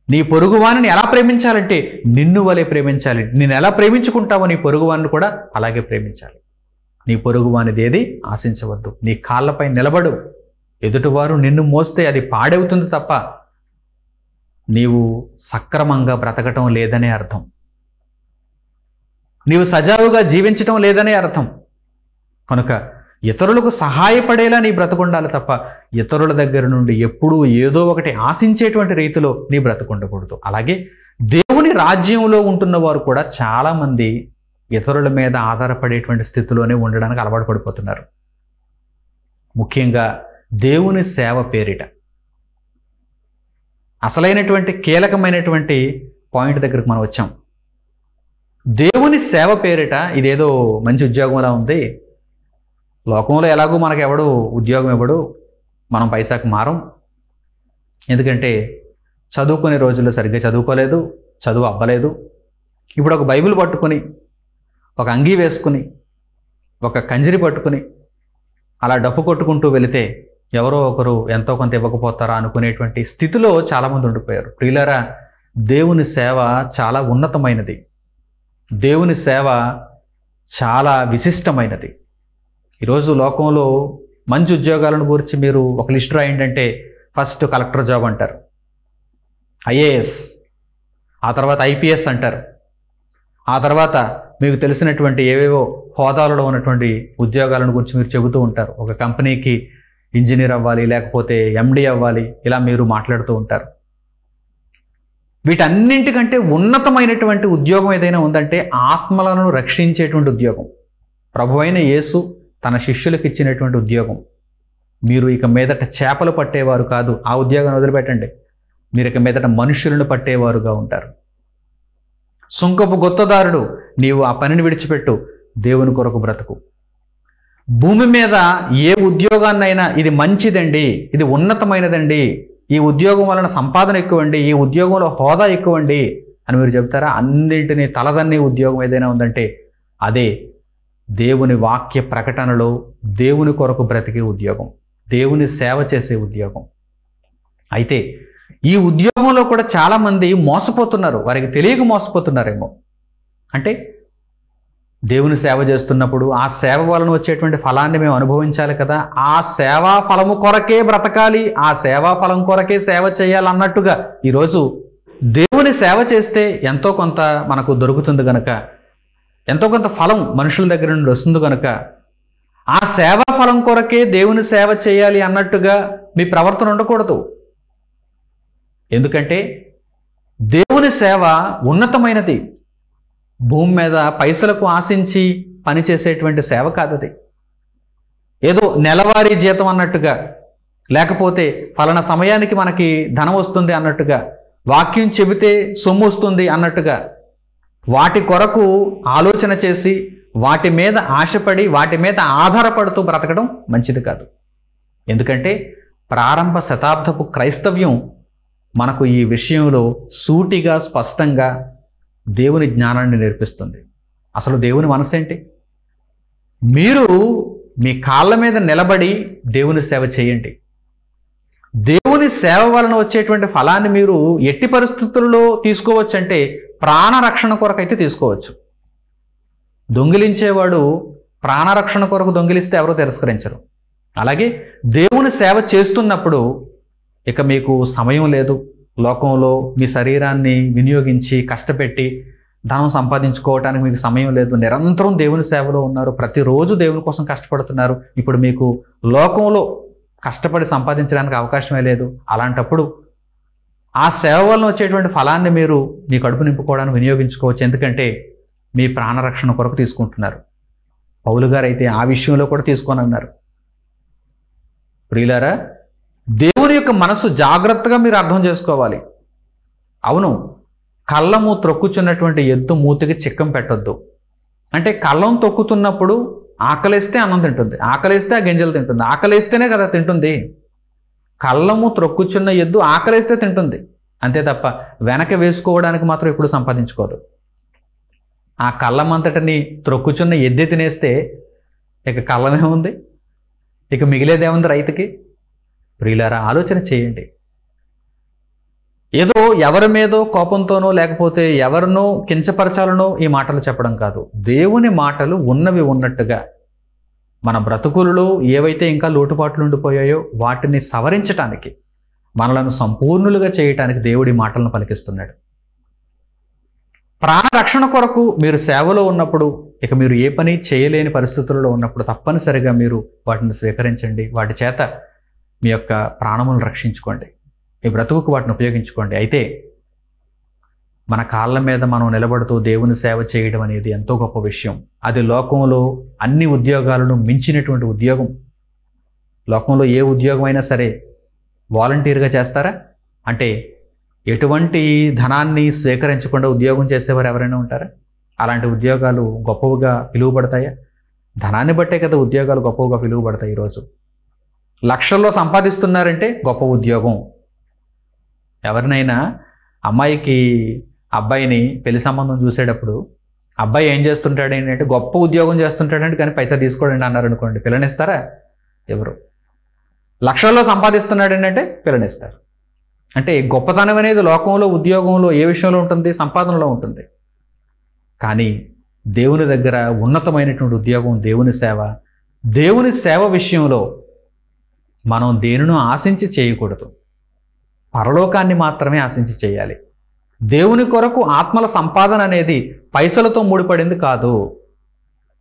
నీ పొరుగువానిని ఎలా ప్రేమించాలంటే నిన్ను వలె ప్రేమించాలి. నేను ఎలా ప్రేమించుకుంటావో నీ పొరుగువాన్ని కూడా అలాగే ప్రేమించాలి. నీ పొరుగువానిది ఏది ఆశించవద్దు. నీ కాళ్ళపై నిలబడు. ఎదుటివారు నిన్ను మోస్తే అది పాడవుతుంది తప్ప నీవు సక్రమంగా బ్రతకటం లేదనే అర్థం. నీవు సజావుగా జీవించటం లేదనే అర్థం. కనుక ఇతరులకు సహాయపడేలా నీ బ్రతుకుండాలి తప్ప ఇతరుల దగ్గర నుండి ఎప్పుడూ ఏదో ఒకటి ఆశించేటువంటి రీతిలో నీ బ్రతుకుండకూడదు. అలాగే దేవుని రాజ్యంలో ఉంటున్న వారు కూడా చాలామంది ఇతరుల మీద ఆధారపడేటువంటి స్థితిలోనే ఉండడానికి అలవాటు పడిపోతున్నారు. ముఖ్యంగా దేవుని సేవ పేరిట. అసలైనటువంటి కీలకమైనటువంటి పాయింట్ దగ్గరకు మనం వచ్చాం. దేవుని సేవ పేరిట ఇదేదో మంచి ఉద్యోగంలా ఉంది, లోకంలో ఎలాగో మనకు ఎవడు ఉద్యోగం ఇవ్వడు, మనం పైసాకు మారం, ఎందుకంటే చదువుకునే రోజుల్లో సరిగ్గా చదువుకోలేదు, చదువు అవ్వలేదు. ఇప్పుడు ఒక బైబిల్ పట్టుకుని, ఒక అంగీ వేసుకుని, ఒక కంజిరి పట్టుకుని అలా డప్పు కొట్టుకుంటూ వెళితే ఎవరో ఒకరు ఎంతో కొంత ఇవ్వకపోతారా అనుకునేటువంటి స్థితిలో చాలామంది ఉండిపోయారు. ప్రియులారా, దేవుని సేవ చాలా ఉన్నతమైనది. దేవుని సేవ చాలా విశిష్టమైనది. ఈరోజు లోకంలో మంచి ఉద్యోగాలను గురించి మీరు ఒక లిస్ట్ రాయండి. ఫస్ట్ కలెక్టర్ జాబ్ అంటారు, ఐఏఎస్, ఆ తర్వాత ఐపీఎస్ అంటారు, ఆ తర్వాత మీకు తెలిసినటువంటి ఏవేవో హోదాలలో ఉన్నటువంటి ఉద్యోగాలను గురించి మీరు చెబుతూ ఉంటారు. ఒక కంపెనీకి ఇంజనీర్ అవ్వాలి, లేకపోతే ఎండి అవ్వాలి, ఇలా మీరు మాట్లాడుతూ ఉంటారు. వీటన్నింటికంటే ఉన్నతమైనటువంటి ఉద్యోగం ఏదైనా ఉందంటే ఆత్మలను రక్షించేటువంటి ఉద్యోగం. ప్రభువైన యేసు తన శిష్యులకు ఇచ్చినటువంటి ఉద్యోగం. మీరు ఇక మీదట చేపలు పట్టేవారు కాదు, ఆ ఉద్యోగాన్ని వదిలిపెట్టండి. మీరు ఇక మీదట మనుషులను పట్టేవారుగా ఉంటారు. సుంకపు గుత్తదారుడు, నీవు ఆ పనిని విడిచిపెట్టు, దేవుని కొరకు బ్రతుకు. భూమి మీద ఏ ఉద్యోగాన్నైనా ఇది మంచిదండి, ఇది ఉన్నతమైనదండి, ఈ ఉద్యోగం వలన సంపాదన ఎక్కువండి, ఈ ఉద్యోగంలో హోదా ఎక్కువండి అని మీరు చెబుతారా? అన్నింటినీ తలదన్నే ఉద్యోగం ఏదైనా ఉందంటే అదే దేవుని వాక్య ప్రకటనలో దేవుని కొరకు బ్రతికే ఉద్యోగం, దేవుని సేవ చేసే ఉద్యోగం. అయితే ఈ ఉద్యోగంలో కూడా చాలామంది మోసపోతున్నారు. వారికి తెలియక మోసపోతున్నారేమో. అంటే దేవుని సేవ చేస్తున్నప్పుడు ఆ సేవ వలన వచ్చేటువంటి ఫలాన్ని మేము అనుభవించాలి కదా, ఆ సేవా ఫలము కొరకే బ్రతకాలి, ఆ సేవా ఫలం కొరకే సేవ చేయాలన్నట్టుగా ఈరోజు దేవుని సేవ చేస్తే ఎంతో కొంత మనకు దొరుకుతుంది కనుక, ఎంతో కొంత ఫలం మనుషుల దగ్గర నుండి వస్తుంది కనుక ఆ సేవా ఫలం కొరకే దేవుని సేవ చేయాలి అన్నట్టుగా మీ ప్రవర్తన ఉండకూడదు. ఎందుకంటే దేవుని సేవ ఉన్నతమైనది. భూమి మీద పైసలకు ఆశించి పనిచేసేటువంటి సేవ కాదది. ఏదో నెలవారీ జీతం అన్నట్టుగా, లేకపోతే ఫలానా సమయానికి మనకి ధనం వస్తుంది అన్నట్టుగా, వాక్యం చెబితే సొమ్ము వస్తుంది అన్నట్టుగా వాటి కొరకు ఆలోచన చేసి వాటి మీద ఆశపడి వాటి మీద ఆధారపడుతూ బ్రతకడం మంచిది కాదు. ఎందుకంటే ప్రారంభ శతాబ్దపు క్రైస్తవ్యం మనకు ఈ విషయంలో సూటిగా స్పష్టంగా దేవుని జ్ఞానాన్ని నేర్పిస్తుంది. అసలు దేవుని మనసు ఏంటి? మీరు మీ కాళ్ళ మీద నిలబడి దేవుని సేవ చేయండి. దేవుని సేవ వలన వచ్చేటువంటి ఫలాన్ని మీరు ఎట్టి పరిస్థితుల్లో తీసుకోవచ్చు అంటే ప్రాణరక్షణ కొరకైతే తీసుకోవచ్చు. దొంగిలించేవాడు ప్రాణరక్షణ కొరకు దొంగిలిస్తే ఎవరో తిరస్కరించరు. అలాగే దేవుని సేవ చేస్తున్నప్పుడు ఇక మీకు సమయం లేదు, లోకంలో మీ శరీరాన్ని వినియోగించి కష్టపెట్టి ధనం సంపాదించుకోవటానికి మీకు సమయం లేదు, నిరంతరం దేవుని సేవలో ఉన్నారు, ప్రతిరోజు దేవుని కోసం కష్టపడుతున్నారు, ఇప్పుడు మీకు లోకంలో కష్టపడి సంపాదించడానికి అవకాశమే లేదు. అలాంటప్పుడు ఆ సేవ వలన వచ్చేటువంటి ఫలాన్ని మీరు మీ కడుపు నింపుకోవడానికి వినియోగించుకోవచ్చు. ఎందుకంటే మీ ప్రాణరక్షణ కొరకు తీసుకుంటున్నారు. పౌలు గారు అయితే ఆ విషయంలో కూడా తీసుకోనన్నారు. ప్రియులారా, దేవుని యొక్క మనసు జాగ్రత్తగా మీరు అర్థం చేసుకోవాలి. అవును, కళ్ళము త్రొక్కుచున్నటువంటి ఎద్దు మూతికి చిక్కం పెట్టొద్దు. అంటే కళ్ళం తొక్కుతున్నప్పుడు ఆకలిస్తే అన్నం తింటుంది, ఆకలిస్తే ఆ గింజలు తింటుంది, ఆకలిస్తేనే కదా తింటుంది. కళ్ళము త్రొక్కుచున్న ఎద్దు ఆకలిస్తే తింటుంది, అంతే తప్ప వెనక వేసుకోవడానికి మాత్రం ఎప్పుడు సంపాదించుకోదు. ఆ కళ్ళమంతటిని త్రొక్కుచున్న ఎద్దే తినేస్తే ఇక కళ్ళమేముంది, ఇక మిగిలేదేముంది రైతుకి? ప్రియులారా, ఆలోచన చేయండి. ఏదో ఎవరి మీదో కోపంతోనో లేకపోతే ఎవరినో కించపరచాలనో ఈ మాటలు చెప్పడం కాదు. దేవుని మాటలు ఉన్నవి ఉన్నట్టుగా మన బ్రతుకులలో ఏవైతే ఇంకా లోటుపాట్లు ఉండిపోయాయో వాటిని సవరించటానికి, మనలను సంపూర్ణులుగా చేయటానికి దేవుడి మాటలను పలికిస్తున్నాడు. ప్రాణరక్షణ కొరకు మీరు సేవలో ఉన్నప్పుడు, ఇక మీరు ఏ పని చేయలేని పరిస్థితుల్లో ఉన్నప్పుడు తప్పనిసరిగా మీరు వాటిని స్వీకరించండి. వాటి చేత మీ యొక్క ప్రాణములను రక్షించుకోండి, మీ బ్రతుకుకు వాటిని ఉపయోగించుకోండి. అయితే మన కాళ్ళ మీద మనం నిలబడుతూ దేవుని సేవ చేయడం అనేది ఎంతో గొప్ప విషయం. అది లోకంలో అన్ని ఉద్యోగాలను మించినటువంటి ఉద్యోగం. లోకంలో ఏ ఉద్యోగం అయినా సరే వాలంటీర్గా చేస్తారా? అంటే ఎటువంటి ధనాన్ని స్వీకరించకుండా ఉద్యోగం చేసేవారు ఎవరైనా ఉంటారా? అలాంటి ఉద్యోగాలు గొప్పవిగా పిలువబడతాయా? ధనాన్ని బట్టే కదా ఉద్యోగాలు గొప్పవిగా పిలువబడతాయి. ఈరోజు లక్షల్లో సంపాదిస్తున్నారంటే గొప్ప ఉద్యోగం. ఎవరినైనా అమ్మాయికి అబ్బాయిని పెళ్లి సంబంధం చూసేటప్పుడు అబ్బాయి ఏం చేస్తుంటాడు ఏంటంటే గొప్ప ఉద్యోగం చేస్తుంటాడంటే కానీ పైసా తీసుకోడండి అన్నారు అనుకోండి, పిల్లనిస్తారా? ఎవరు? లక్షల్లో సంపాదిస్తున్నాడు ఏంటంటే పిల్లనిస్తారు. అంటే గొప్పతనం అనేది లోకంలో ఉద్యోగంలో ఏ విషయంలో ఉంటుంది? సంపాదనలో ఉంటుంది. కానీ దేవుని దగ్గర ఉన్నతమైనటువంటి ఉద్యోగం దేవుని సేవ. దేవుని సేవ విషయంలో మనం దేనినో ఆశించి చేయకూడదు, పరలోకాన్ని మాత్రమే ఆశించి చేయాలి. దేవుని కొరకు ఆత్మల సంపాదన అనేది పైసలతో ముడిపడింది కాదు.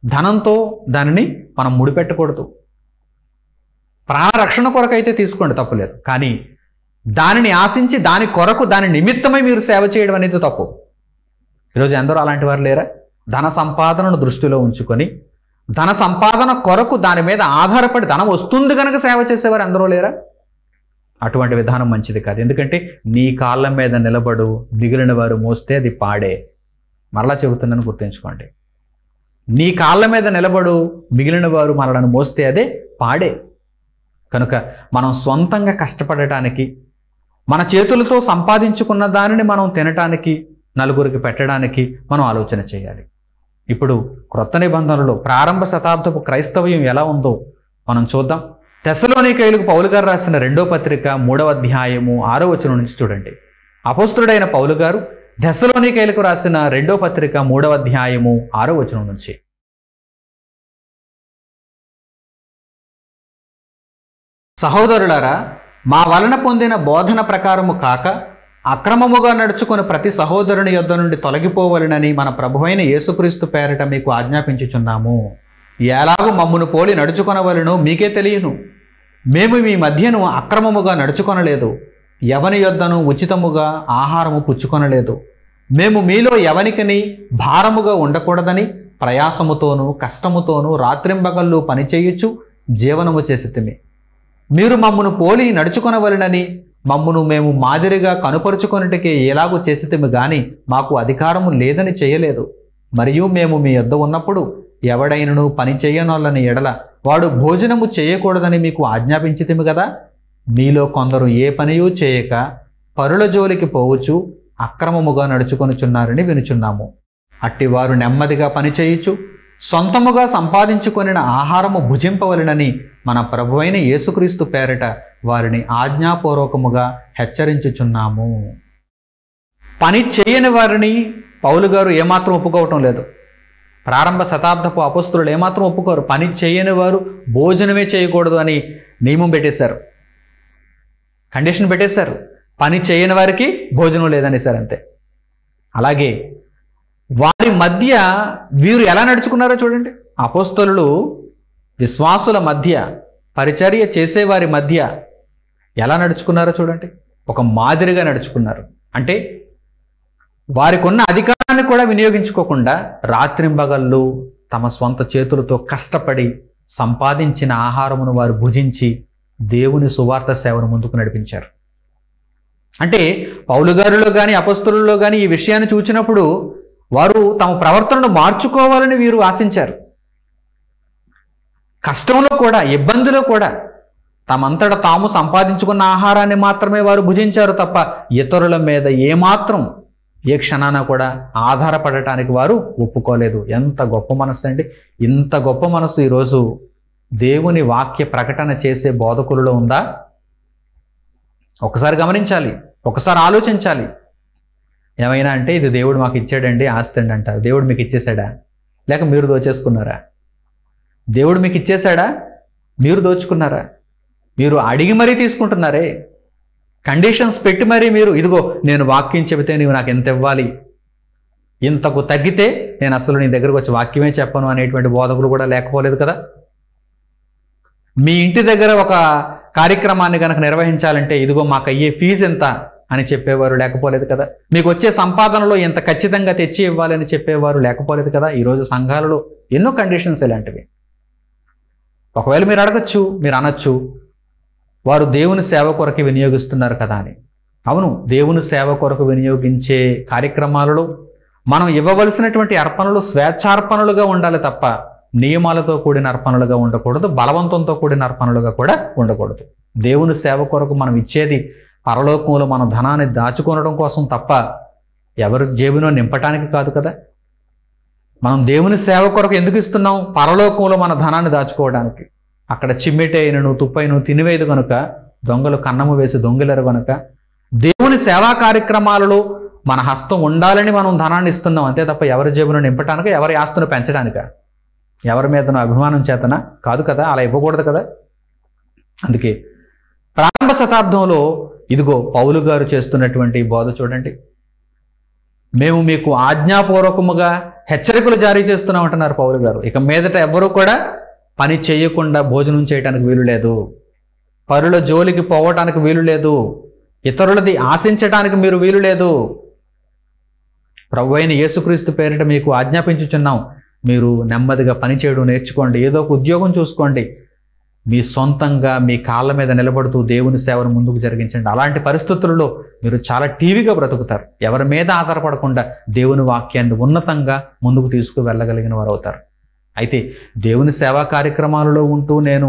ధనంతో దానిని మనం ముడిపెట్టకూడదు. ప్రాణరక్షణ కొరకు అయితే తీసుకోండి, తప్పులేదు. కానీ దానిని ఆశించి దాని కొరకు దాని నిమిత్తమై మీరు సేవ చేయడం అనేది తప్పు. ఈరోజు ఎందరో అలాంటి వారు లేరా? ధన సంపాదనను దృష్టిలో ఉంచుకొని ధన సంపాదన కొరకు దాని మీద ఆధారపడి ధనం వస్తుంది కనుక సేవ చేసేవారు ఎందరో లేరా? అటువంటి విధానం మంచిది కాదు. ఎందుకంటే నీ కాళ్ళ మీద నిలబడు, మిగిలిన వారు మోస్తే అది పాడే. మరలా చెబుతున్నాను, గుర్తుంచుకోండి. నీ కాళ్ళ మీద నిలబడు, మిగిలిన వారు మనలను మోస్తే అదే పాడే. కనుక మనం స్వంతంగా కష్టపడటానికి, మన చేతులతో సంపాదించుకున్న దానిని మనం తినటానికి, నలుగురికి పెట్టడానికి మనం ఆలోచన చేయాలి. ఇప్పుడు క్రొత్త నిబంధనలో ప్రారంభ శతాబ్దపు క్రైస్తవ్యం ఎలా ఉందో మనం చూద్దాం. తెస్సలోనికైయులకు పౌలు గారు రాసిన 2వ పత్రిక 3వ అధ్యాయము 6వ వచనం నుంచి చూడండి. అపోస్తులుడైన పౌలు గారు తెస్సలోనికైయులకు రాసిన 2వ పత్రిక 3వ అధ్యాయము 6వ వచనం నుంచి, సహోదరులారా, మా వలన పొందిన బోధన ప్రకారము కాక అక్రమముగా నడుచుకుని ప్రతి సహోదరుని యొద్ద నుండి తొలగిపోవలనని మన ప్రభువైన యేసుక్రీస్తు పేరిట మీకు ఆజ్ఞాపించుచున్నాము. ఎలాగూ మమ్మును పోలి నడుచుకొనవలెనో మీకే తెలియను. మేము మీ మధ్యను అక్రమముగా నడుచుకొనలేదు, ఎవని యొద్దను ఉచితముగా ఆహారము పుచ్చుకొనలేదు. మేము మీలో ఎవనికని భారముగా ఉండకూడదని ప్రయాసముతోనూ కష్టముతోనూ రాత్రింబగళ్ళు పనిచేయుచు జీవనము చేసితిమి. మీరు మమ్మును పోలి నడుచుకొనవలెనని మమ్మును మేము మాదిరిగా కనుపరుచుకొనుటకే ఎలాగూ చేసితిమి గాని మాకు అధికారము లేదని చేయలేదు. మరియు మేము మీ యొద్ద ఉన్నప్పుడు ఎవడైనను పని చేయనోళ్ళని ఎడల వాడు భోజనము చేయకూడదని మీకు ఆజ్ఞాపించితిమి కదా. మీలో కొందరు ఏ పనియూ చేయక పరుల జోలికి పోవచ్చు అక్రమముగా నడుచుకొనుచున్నారని వినుచున్నాము. అట్టివారు నెమ్మదిగా పనిచేయచ్చు సొంతముగా సంపాదించుకొనిన ఆహారము భుజింపవలెనని మన ప్రభువైన యేసుక్రీస్తు పేరిట వారిని ఆజ్ఞాపూర్వకముగా హెచ్చరించుచున్నాము. పని చేయని వారిని పౌలు గారు ఏమాత్రం ఒప్పుకోవటం లేదు. ప్రారంభ శతాబ్దపు అపొస్తలులు ఏమాత్రం ఒప్పుకోరు. పని చేయని వారు భోజనమే చేయకూడదు అని నియమం పెట్టేశారు, కండిషన్ పెట్టేశారు. పని చేయని వారికి భోజనం లేదనేసారు అంతే. అలాగే వారి మధ్య వీరు ఎలా నడుచుకున్నారో చూడండి. అపొస్తలులు విశ్వాసుల మధ్య, పరిచర్య చేసేవారి మధ్య ఎలా నడుచుకున్నారో చూడండి. ఒక మాదిరిగా నడుచుకున్నారు. అంటే వారికి ఉన్న అధికారాన్ని కూడా వినియోగించుకోకుండా రాత్రింబగళ్ళు తమ స్వంత చేతులతో కష్టపడి సంపాదించిన ఆహారమును వారు భుజించి దేవుని సువార్త సేవను ముందుకు నడిపించారు. అంటే పౌలు గారిలో కానీ అపొస్తలుల్లో కానీ ఈ విషయాన్ని చూచినప్పుడు వారు తమ ప్రవర్తనను మార్చుకోవాలని వీరు ఆశించారు. కష్టంలో కూడా, ఇబ్బందిలో కూడా తమంతట తాము సంపాదించుకున్న ఆహారాన్ని మాత్రమే వారు భుజించారు తప్ప ఇతరుల మీద ఏమాత్రం ఏ క్షణాన కూడా ఆధారపడటానికి వారు ఒప్పుకోలేదు. ఎంత గొప్ప మనస్సు అండి! ఇంత గొప్ప మనస్సు ఈరోజు దేవుని వాక్య ప్రకటన చేసే బోధకులలో ఉందా? ఒకసారి గమనించాలి, ఒకసారి ఆలోచించాలి. ఏమైనా అంటే ఇది దేవుడు మాకు ఇచ్చాడండి, ఆస్తి అండి అంటారు. దేవుడు మీకు ఇచ్చేసాడా? లేక మీరు దోచేసుకున్నారా? దేవుడు మీకు ఇచ్చేసాడా? మీరు దోచుకున్నారా? మీరు అడిగి మరీ తీసుకుంటున్నారే, కండిషన్స్ పెట్టి మరీ మీరు, ఇదిగో నేను వాక్యం చెబితే నీవు నాకు ఎంత ఇవ్వాలి, ఇంతకు తగ్గితే నేను అసలు నీ దగ్గరకు వచ్చి వాక్యమే చెప్పను అనేటువంటి బోధకులు కూడా లేకపోలేదు కదా. మీ ఇంటి దగ్గర ఒక కార్యక్రమాన్ని కనుక నిర్వహించాలంటే ఇదిగో మాకు అయ్యే ఫీజు ఎంత అని చెప్పేవారు లేకపోలేదు కదా. మీకు వచ్చే సంపాదనలో ఎంత ఖచ్చితంగా తెచ్చి ఇవ్వాలని చెప్పేవారు లేకపోలేదు కదా. ఈరోజు సంఘాలలో ఎన్నో కండిషన్స్ ఇలాంటివి. ఒకవేళ మీరు అడగచ్చు, మీరు అనొచ్చు, వారు దేవుని సేవ కొరకు వినియోగిస్తున్నారు కదా అని. అవును, దేవుని సేవ కొరకు వినియోగించే కార్యక్రమాలలో మనం ఇవ్వవలసినటువంటి అర్పణలు స్వేచ్ఛార్పణలుగా ఉండాలి తప్ప నియమాలతో కూడిన అర్పణలుగా ఉండకూడదు, బలవంతంతో కూడిన అర్పణలుగా కూడా ఉండకూడదు. దేవుని సేవ కొరకు మనం ఇచ్చేది పరలోకంలో మన ధనాన్ని దాచుకొనడం కోసం తప్ప ఎవరి జేబునో నింపటానికి కాదు కదా. మనం దేవుని సేవ కొరకు ఎందుకు ఇస్తున్నాం? పరలోకంలో మన ధనాన్ని దాచుకోవడానికి. అక్కడ చిమ్మెటైనను తుప్పైను తినివేదు కనుక దొంగలు కన్నము వేసి దొంగిలరు కనుక దేవుని సేవా కార్యక్రమాలలో మన హస్తం ఉండాలని మనం ధనాన్ని ఇస్తున్నాం అంతే తప్ప ఎవరి జేబును నింపటానిక, ఎవరి ఆస్తును పెంచడానిక, ఎవరి మీదనో అభిమానం చేతన కాదు కదా. అలా ఇవ్వకూడదు కదా. అందుకే ప్రారంభ శతాబ్దంలో ఇదిగో పౌలు గారు చేస్తున్నటువంటి బోధ చూడండి. మేము మీకు ఆజ్ఞాపూర్వకముగా హెచ్చరికలు జారీ చేస్తున్నాం అంటున్నారు పౌలు గారు. ఇక మీదట ఎవ్వరూ కూడా పని చేయకుండా భోజనం చేయడానికి వీలు లేదు, పరుల జోలికి పోవటానికి వీలు లేదు, ఇతరులది ఆశించడానికి మీరు వీలు లేదు. ప్రభువైన యేసుక్రీస్తు పేరిట మీకు ఆజ్ఞాపించుచున్నాం, మీరు నెమ్మదిగా పని చేయడం నేర్చుకోండి, ఏదో ఒక ఉద్యోగం చూసుకోండి, మీ సొంతంగా మీ కాళ్ళ మీద నిలబడుతూ దేవుని సేవను ముందుకు జరిగించండి. అలాంటి పరిస్థితుల్లో మీరు చాలా టీవీగా బ్రతుకుతారు. ఎవరి మీద ఆధారపడకుండా దేవుని వాక్యాన్ని ఉన్నతంగా ముందుకు తీసుకువెళ్ళగలిగిన వారు అవుతారు. అయితే దేవుని సేవా కార్యక్రమాలలో ఉంటూ నేను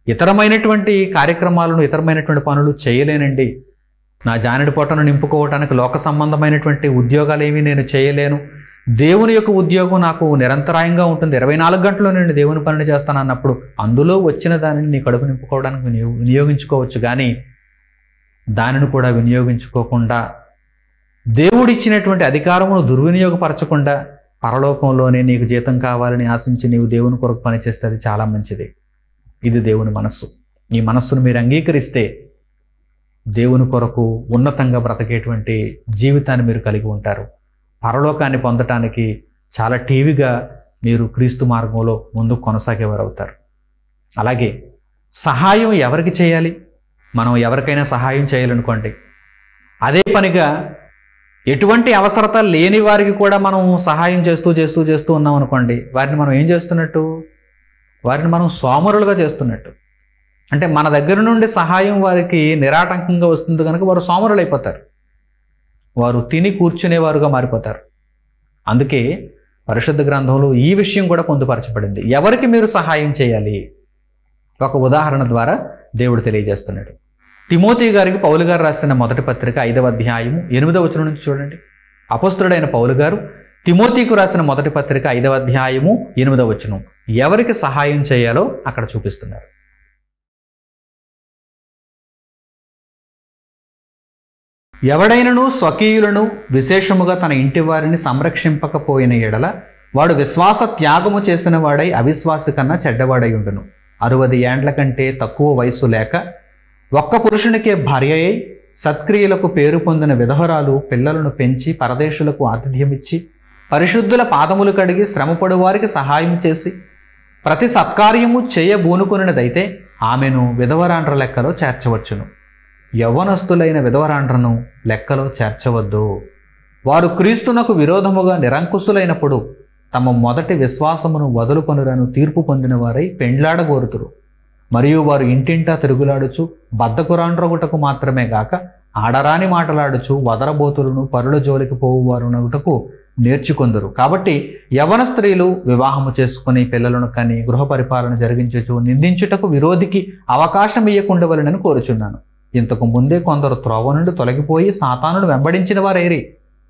ఇతరమైనటువంటి కార్యక్రమాలను, ఇతరమైనటువంటి పనులు చేయలేనండి, నా జానడి పొట్టను నింపుకోవటానికి లోక సంబంధమైనటువంటి ఉద్యోగాలు ఏమీ నేను చేయలేను, దేవుని యొక్క ఉద్యోగం నాకు నిరంతరాయంగా ఉంటుంది, 24 గంటలు నేను దేవుని పనిని చేస్తాను అన్నప్పుడు అందులో వచ్చిన దానిని నీ కడుపు నింపుకోవడానికి వినియోగించుకోవచ్చు. కానీ దానిని కూడా వినియోగించుకోకుండా దేవుడిచ్చినటువంటి అధికారమును దుర్వినియోగపరచకుండా పరలోకంలోనే నీకు జీతం కావాలని ఆశించి నీవు దేవుని కొరకు పనిచేస్తే అది చాలా మంచిది. ఇది దేవుని మనస్సు. ఈ మనస్సును మీరు అంగీకరిస్తే దేవుని కొరకు ఉన్నతంగా బ్రతికేటువంటి జీవితాన్ని మీరు కలిగి ఉంటారు. పరలోకాన్ని పొందటానికి చాలా టీవీగా మీరు క్రీస్తు మార్గంలో ముందుకు కొనసాగేవారు అవుతారు. అలాగే సహాయం ఎవరికి చేయాలి? మనం ఎవరికైనా సహాయం చేయాలనుకోండి, అదే పనిగా ఎటువంటి అవసరత లేని వారికి కూడా మనం సహాయం చేస్తూ ఉన్నాం అనుకోండి, వారిని మనం ఏం చేస్తున్నట్టు? వారిని మనం సోమరులుగా చేస్తున్నట్టు. అంటే మన దగ్గర నుండి సహాయం వారికి నిరాటంకంగా వస్తుంది కనుక వారు సోమరులు అయిపోతారు, వారు తిని కూర్చునేవారుగా మారిపోతారు. అందుకే పరిశుద్ధ గ్రంథంలో ఈ విషయం కూడా పొందుపరచబడింది. ఎవరికి మీరు సహాయం చేయాలి? ఒక ఉదాహరణ ద్వారా దేవుడు తెలియజేస్తున్నాడు. తిమోతి గారికి పౌలు గారు రాసిన మొదటి పత్రిక 5వ అధ్యాయము 8వ వచనం నుంచి చూడండి. అపొస్తలుడైన పౌలు గారు తిమోతికు రాసిన మొదటి పత్రిక 5వ అధ్యాయము 8వ వచనం ఎవరికి సహాయం చేయాలో అక్కడ చూపిస్తున్నారు. ఎవడైనను స్వకీయులను విశేషముగా తన ఇంటి వారిని సంరక్షింపకపోయిన ఎడల వాడు విశ్వాస త్యాగము చేసిన వాడై అవిశ్వాసి కన్నా చెడ్డవాడై ఉండును. 60 ఏండ్ల కంటే తక్కువ వయసు లేక ఒక్క పురుషునికే భార్య అయి సత్క్రియలకు పేరు పొందిన విధవరాలు పిల్లలను పెంచి పరదేశులకు ఆతిథ్యమిచ్చి పరిశుద్ధుల పాదములు కడిగి శ్రమపడు వారికి సహాయం చేసి ప్రతి సత్కార్యము చేయబూనుకున్నదైతే ఆమెను విధవరాండ్ర లెక్కలో చేర్చవచ్చును. యవ్వనస్తులైన విధవరాండ్రను లెక్కలో చేర్చవద్దు. వారు క్రీస్తునకు విరోధముగా నిరంకుశులైనప్పుడు తమ మొదటి విశ్వాసమును వదులుకొనురను తీర్పు పొందిన వారై పెండ్లాడగోరుతురు. మరియు వారు ఇంటింటా తిరుగులాడుచు బద్ధకురాండ్రగుటకు మాత్రమే గాక ఆడరాని మాటలాడుచు వదరబోతులను పరుల జోలికి పోవువారునగుటకు నేర్చుకొందరు. కాబట్టి యవన స్త్రీలు వివాహము చేసుకుని పిల్లలను కని గృహ పరిపాలన జరిగించుచు నిందించుటకు విరోధికి అవకాశం ఇయ్యకుండవలెనని కోరుచున్నాను. ఇంతకు ముందే కొందరు త్రోవ నుండి తొలగిపోయి సాతానుడు వెంబడించిన వారైరి.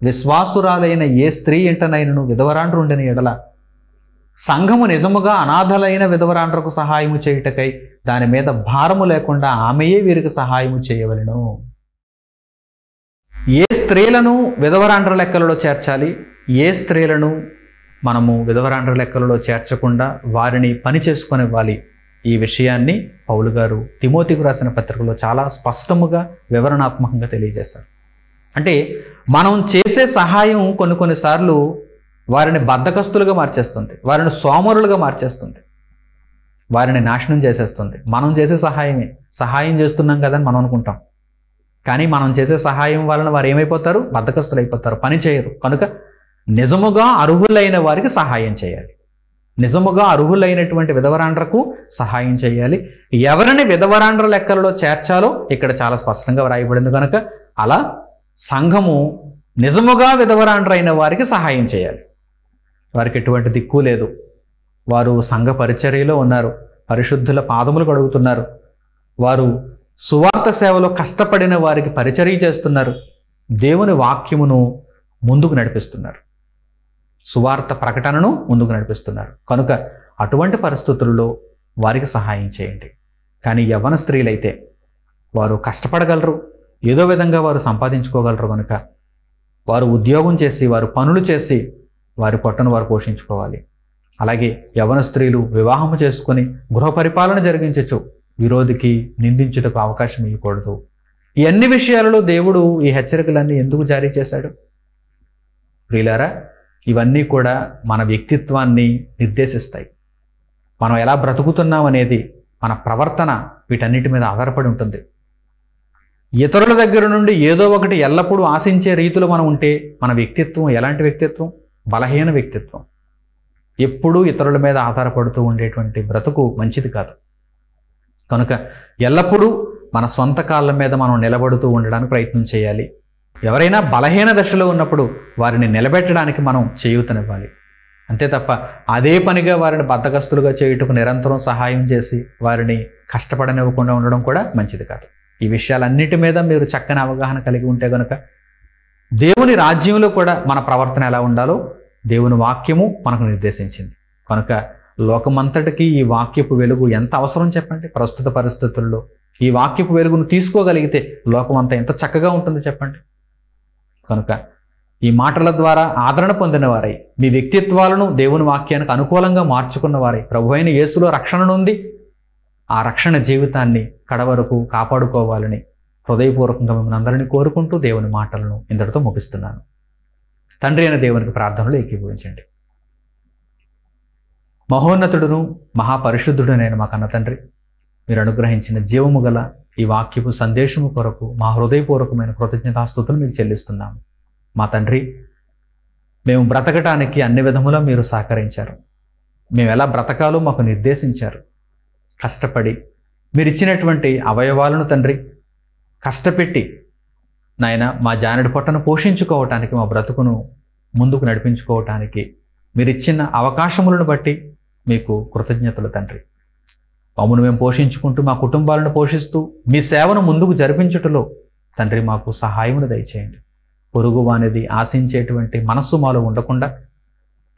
విశ్వాసురాలైన ఏ స్త్రీ ఇంటనైనను విధవరాండ్రుండిన ఎడల సంఘము నిజముగా అనాథలైన విధవరాండ్రకు సహాయము చేయుటకై దాని మీద భారము లేకుండా ఆమెయే వీరికి సహాయము చేయవలెను. ఏ స్త్రీలను విధవరాండ్ర లెక్కలలో చేర్చాలి, ఏ స్త్రీలను మనము విధవరాండ్ర లెక్కలలో చేర్చకుండా వారిని పని చేసుకొనివ్వాలి, ఈ విషయాన్ని పౌలు గారు తిమోతికి రాసిన పత్రికలో చాలా స్పష్టముగా వివరణాత్మకంగా తెలియజేశారు. అంటే మనం చేసే సహాయం కొన్నిసార్లు వారిని బద్ధకస్తులుగా మార్చేస్తుంది, వారిని సోమరులుగా మార్చేస్తుంది, వారిని నాశనం చేసేస్తుంది. మనం చేసే సహాయం చేస్తున్నాం కదని మనం అనుకుంటాం. కానీ మనం చేసే సహాయం వలన వారు ఏమైపోతారు? బద్ధకస్తులు అయిపోతారు, పని చేయరు. కనుక నిజముగా అర్హులైన వారికి సహాయం చేయాలి. నిజముగా అర్హులైనటువంటి విధవరాండ్రకు సహాయం చేయాలి. ఎవరిని విధవరాండ్ర లెక్కలలో చేర్చాలో ఇక్కడ చాలా స్పష్టంగా వ్రాయబడింది. కనుక అలా సంఘము నిజముగా విధవరాండ్రైన వారికి సహాయం చేయాలి. వారికి ఎటువంటి దిక్కు లేదు, వారు సంఘ పరిచర్యలో ఉన్నారు, పరిశుద్ధుల పాదములు కడుగుతున్నారు, వారు సువార్త సేవలో కష్టపడిన వారికి పరిచర్య చేస్తున్నారు, దేవుని వాక్యమును ముందుకు నడిపిస్తున్నారు, సువార్త ప్రకటనను ముందుకు నడిపిస్తున్నారు. కనుక అటువంటి పరిస్థితుల్లో వారికి సహాయం చేయండి. కానీ యవ్వన స్త్రీలైతే వారు కష్టపడగలరు, ఏదో విధంగా వారు సంపాదించుకోగలరు. కనుక వారు ఉద్యోగం చేసి, వారు పనులు చేసి వారి పొట్టను వారు పోషించుకోవాలి. అలాగే యవ్వన స్త్రీలు వివాహము చేసుకొని గృహ పరిపాలన జరిగించచ్చు, విరోధికి నిందించుటకు అవకాశం ఇవ్వకూడదు. ఈ అన్ని విషయాలలో దేవుడు ఈ హెచ్చరికలన్నీ ఎందుకు జారీ చేశాడు? ప్రియులారా, ఇవన్నీ కూడా మన వ్యక్తిత్వాన్ని నిర్దేశిస్తాయి. మనం ఎలా బ్రతుకుతున్నాం అనేది, మన ప్రవర్తన వీటన్నిటి మీద ఆధారపడి ఉంటుంది. ఇతరుల దగ్గర నుండి ఏదో ఒకటి ఎల్లప్పుడూ ఆశించే రీతిలో మనం ఉంటే మన వ్యక్తిత్వం ఎలాంటి వ్యక్తిత్వం? బలహీన వ్యక్తిత్వం. ఎప్పుడూ ఇతరుల మీద ఆధారపడుతూ ఉండేటువంటి బ్రతుకు మంచిది కాదు. కనుక ఎల్లప్పుడూ మన సొంత కాళ్ళ మీద మనం నిలబడుతూ ఉండడానికి ప్రయత్నం చేయాలి. ఎవరైనా బలహీన దశలో ఉన్నప్పుడు వారిని నిలబెట్టడానికి మనం చేయూతనివ్వాలి. అంతే తప్ప అదే పనిగా వారిని బద్ధకస్తులుగా చేయుటకు నిరంతరం సహాయం చేసి వారిని కష్టపడనివ్వకుండా ఉండడం కూడా మంచిది కాదు. ఈ విషయాలన్నిటి మీద మీరు చక్కని అవగాహన కలిగి ఉంటే కనుక దేవుని రాజ్యంలో కూడా మన ప్రవర్తన ఎలా ఉండాలో దేవుని వాక్యము మనకు నిర్దేశించింది. కనుక లోకమంతటికి ఈ వాక్యపు వెలుగు ఎంత అవసరం చెప్పండి. ప్రస్తుత పరిస్థితుల్లో ఈ వాక్యపు వెలుగును తీసుకోగలిగితే లోకమంతా ఎంత చక్కగా ఉంటుంది చెప్పండి. కనుక ఈ మాటల ద్వారా ఆదరణ పొందిన వారై, మీ వ్యక్తిత్వాలను దేవుని వాక్యానికి అనుకూలంగా మార్చుకున్న వారై, ప్రభువైన యేసులో రక్షణ నుండి ఆ రక్షణ జీవితాన్ని కడవరకు కాపాడుకోవాలని హృదయపూర్వకంగా మిమ్మల్ని అందరినీ కోరుకుంటూ దేవుని మాటలను ఇంతటితో ముగిస్తున్నాను. తండ్రి అయిన దేవునికి ప్రార్థనలు ఏకీభవించండి. మహోన్నతుడును మహాపరిశుద్ధుడునైన మా కన్న తండ్రి, మీరు అనుగ్రహించిన జీవము గల ఈ వాక్యపు సందేశము కొరకు మా హృదయపూర్వకమైన కృతజ్ఞతాస్తుతులు మీకు చెల్లిస్తున్నాము. మా తండ్రి, మేము బ్రతకటానికి అన్ని విధములా మీరు సహకరించారు. మేము ఎలా బ్రతకాలో మాకు నిర్దేశించారు. కష్టపడి మీరు ఇచ్చినటువంటి అవయవాలను తండ్రి కష్టపెట్టి నాయన మా జానడి పొట్టను పోషించుకోవటానికి, మా బ్రతుకును ముందుకు నడిపించుకోవటానికి మీరు ఇచ్చిన అవకాశములను బట్టి మీకు కృతజ్ఞతలు తండ్రి. మమ్మల్ని మేము పోషించుకుంటూ మా కుటుంబాలను పోషిస్తూ మీ సేవను ముందుకు జరిపించుటలో తండ్రి మాకు సహాయమును దయచేయండి. పొరుగు అనేది ఆశించేటువంటి మనస్సు మాలో ఉండకుండా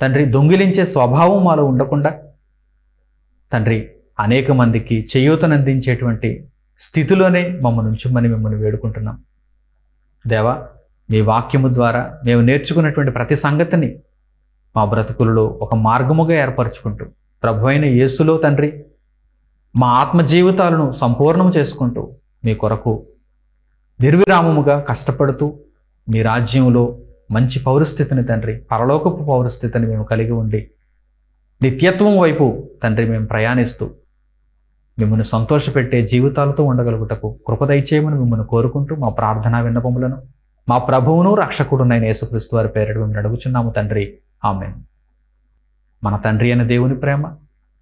తండ్రి, దొంగిలించే స్వభావం మాలో ఉండకుండా తండ్రి, అనేక మందికి చేయూతనందించేటువంటి స్థితిలోనే మమ్మల్ని ఉంచుమని మిమ్మల్ని వేడుకుంటున్నాం. దేవా, మీ వాక్యము ద్వారా మేము నేర్చుకున్నటువంటి ప్రతి సంగతిని మా బ్రతుకులలో ఒక మార్గముగా ఏర్పరచుకుంటూ ప్రభువైన యేసులో తండ్రి మా ఆత్మ జీవితాలను సంపూర్ణం చేసుకుంటూ మీ కొరకు నిర్విరామముగా కష్టపడుతూ మీ రాజ్యంలో మంచి పౌరస్థితిని తండ్రి, పరలోకపు పౌరస్థితిని మేము కలిగి ఉండి నిత్యత్వం వైపు తండ్రి మేము ప్రయాణిస్తూ మిమ్మల్ని సంతోషపెట్టే జీవితాలతో ఉండగలుగుటకు కృపదయచేయమని మిమ్మల్ని కోరుకుంటూ మా ప్రార్థనా విన్నపములను మా ప్రభువును రక్షకుడునైన యేసుక్రీస్తు వారి పేరిట మేము అడుగుచున్నాము తండ్రి. ఆమేన్. మన తండ్రి అయిన దేవుని ప్రేమ,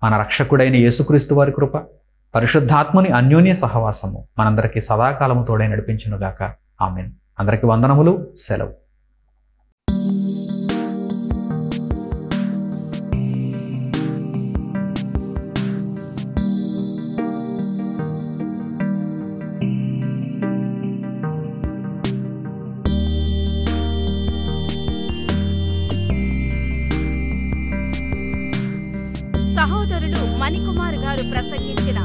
మన రక్షకుడైన యేసుక్రీస్తు వారి కృప, పరిశుద్ధాత్ముని అన్యోన్య సహవాసము మనందరికీ సదాకాలము తోడై నడిపించునుగాక. ఆమేన్. అందరికీ వందనములు. సెలవు. సహోదరులు మణికుమార్ గారు ప్రసంగించిన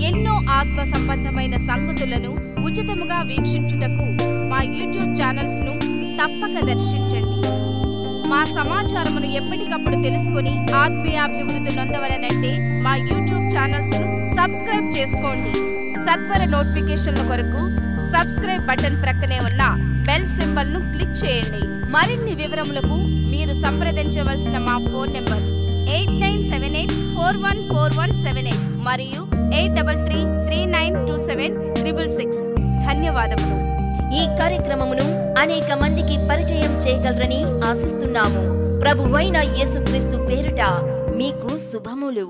ఎన్నో ఆత్మ సంబంధమైన సంగతులను ఉచితముగా వీక్షించుటకు మా యూట్యూబ్ ఛానల్స్ ను తప్పక దర్శించండి. మా సమాచారమును ఎప్పటికప్పుడు తెలుసుకుని ఆత్మీయాభివృద్ధి నొందవలనంటే మా యూట్యూబ్ ఛానల్స్ ను సబ్స్క్రైబ్ చేసుకోండి. సత్వర నోటిఫికేషన్ల కొరకు సబ్స్క్రైబ్ బటన్ ప్రక్కనే ఉన్న బెల్ సింబల్ ను క్లిక్ చేయండి. మరిన్ని వివరములకు మీరు సంప్రదించవలసిన మా ఫోన్ నెంబర్స్ 8978414178 మరియు 8333927666. ధన్యవాదములు. ఈ కార్యక్రమమును అనేక మందికి పరిచయం చేయగలరని ఆశిస్తున్నాము. ప్రభువైన యేసుక్రీస్తు పేరిట మీకు శుభములు.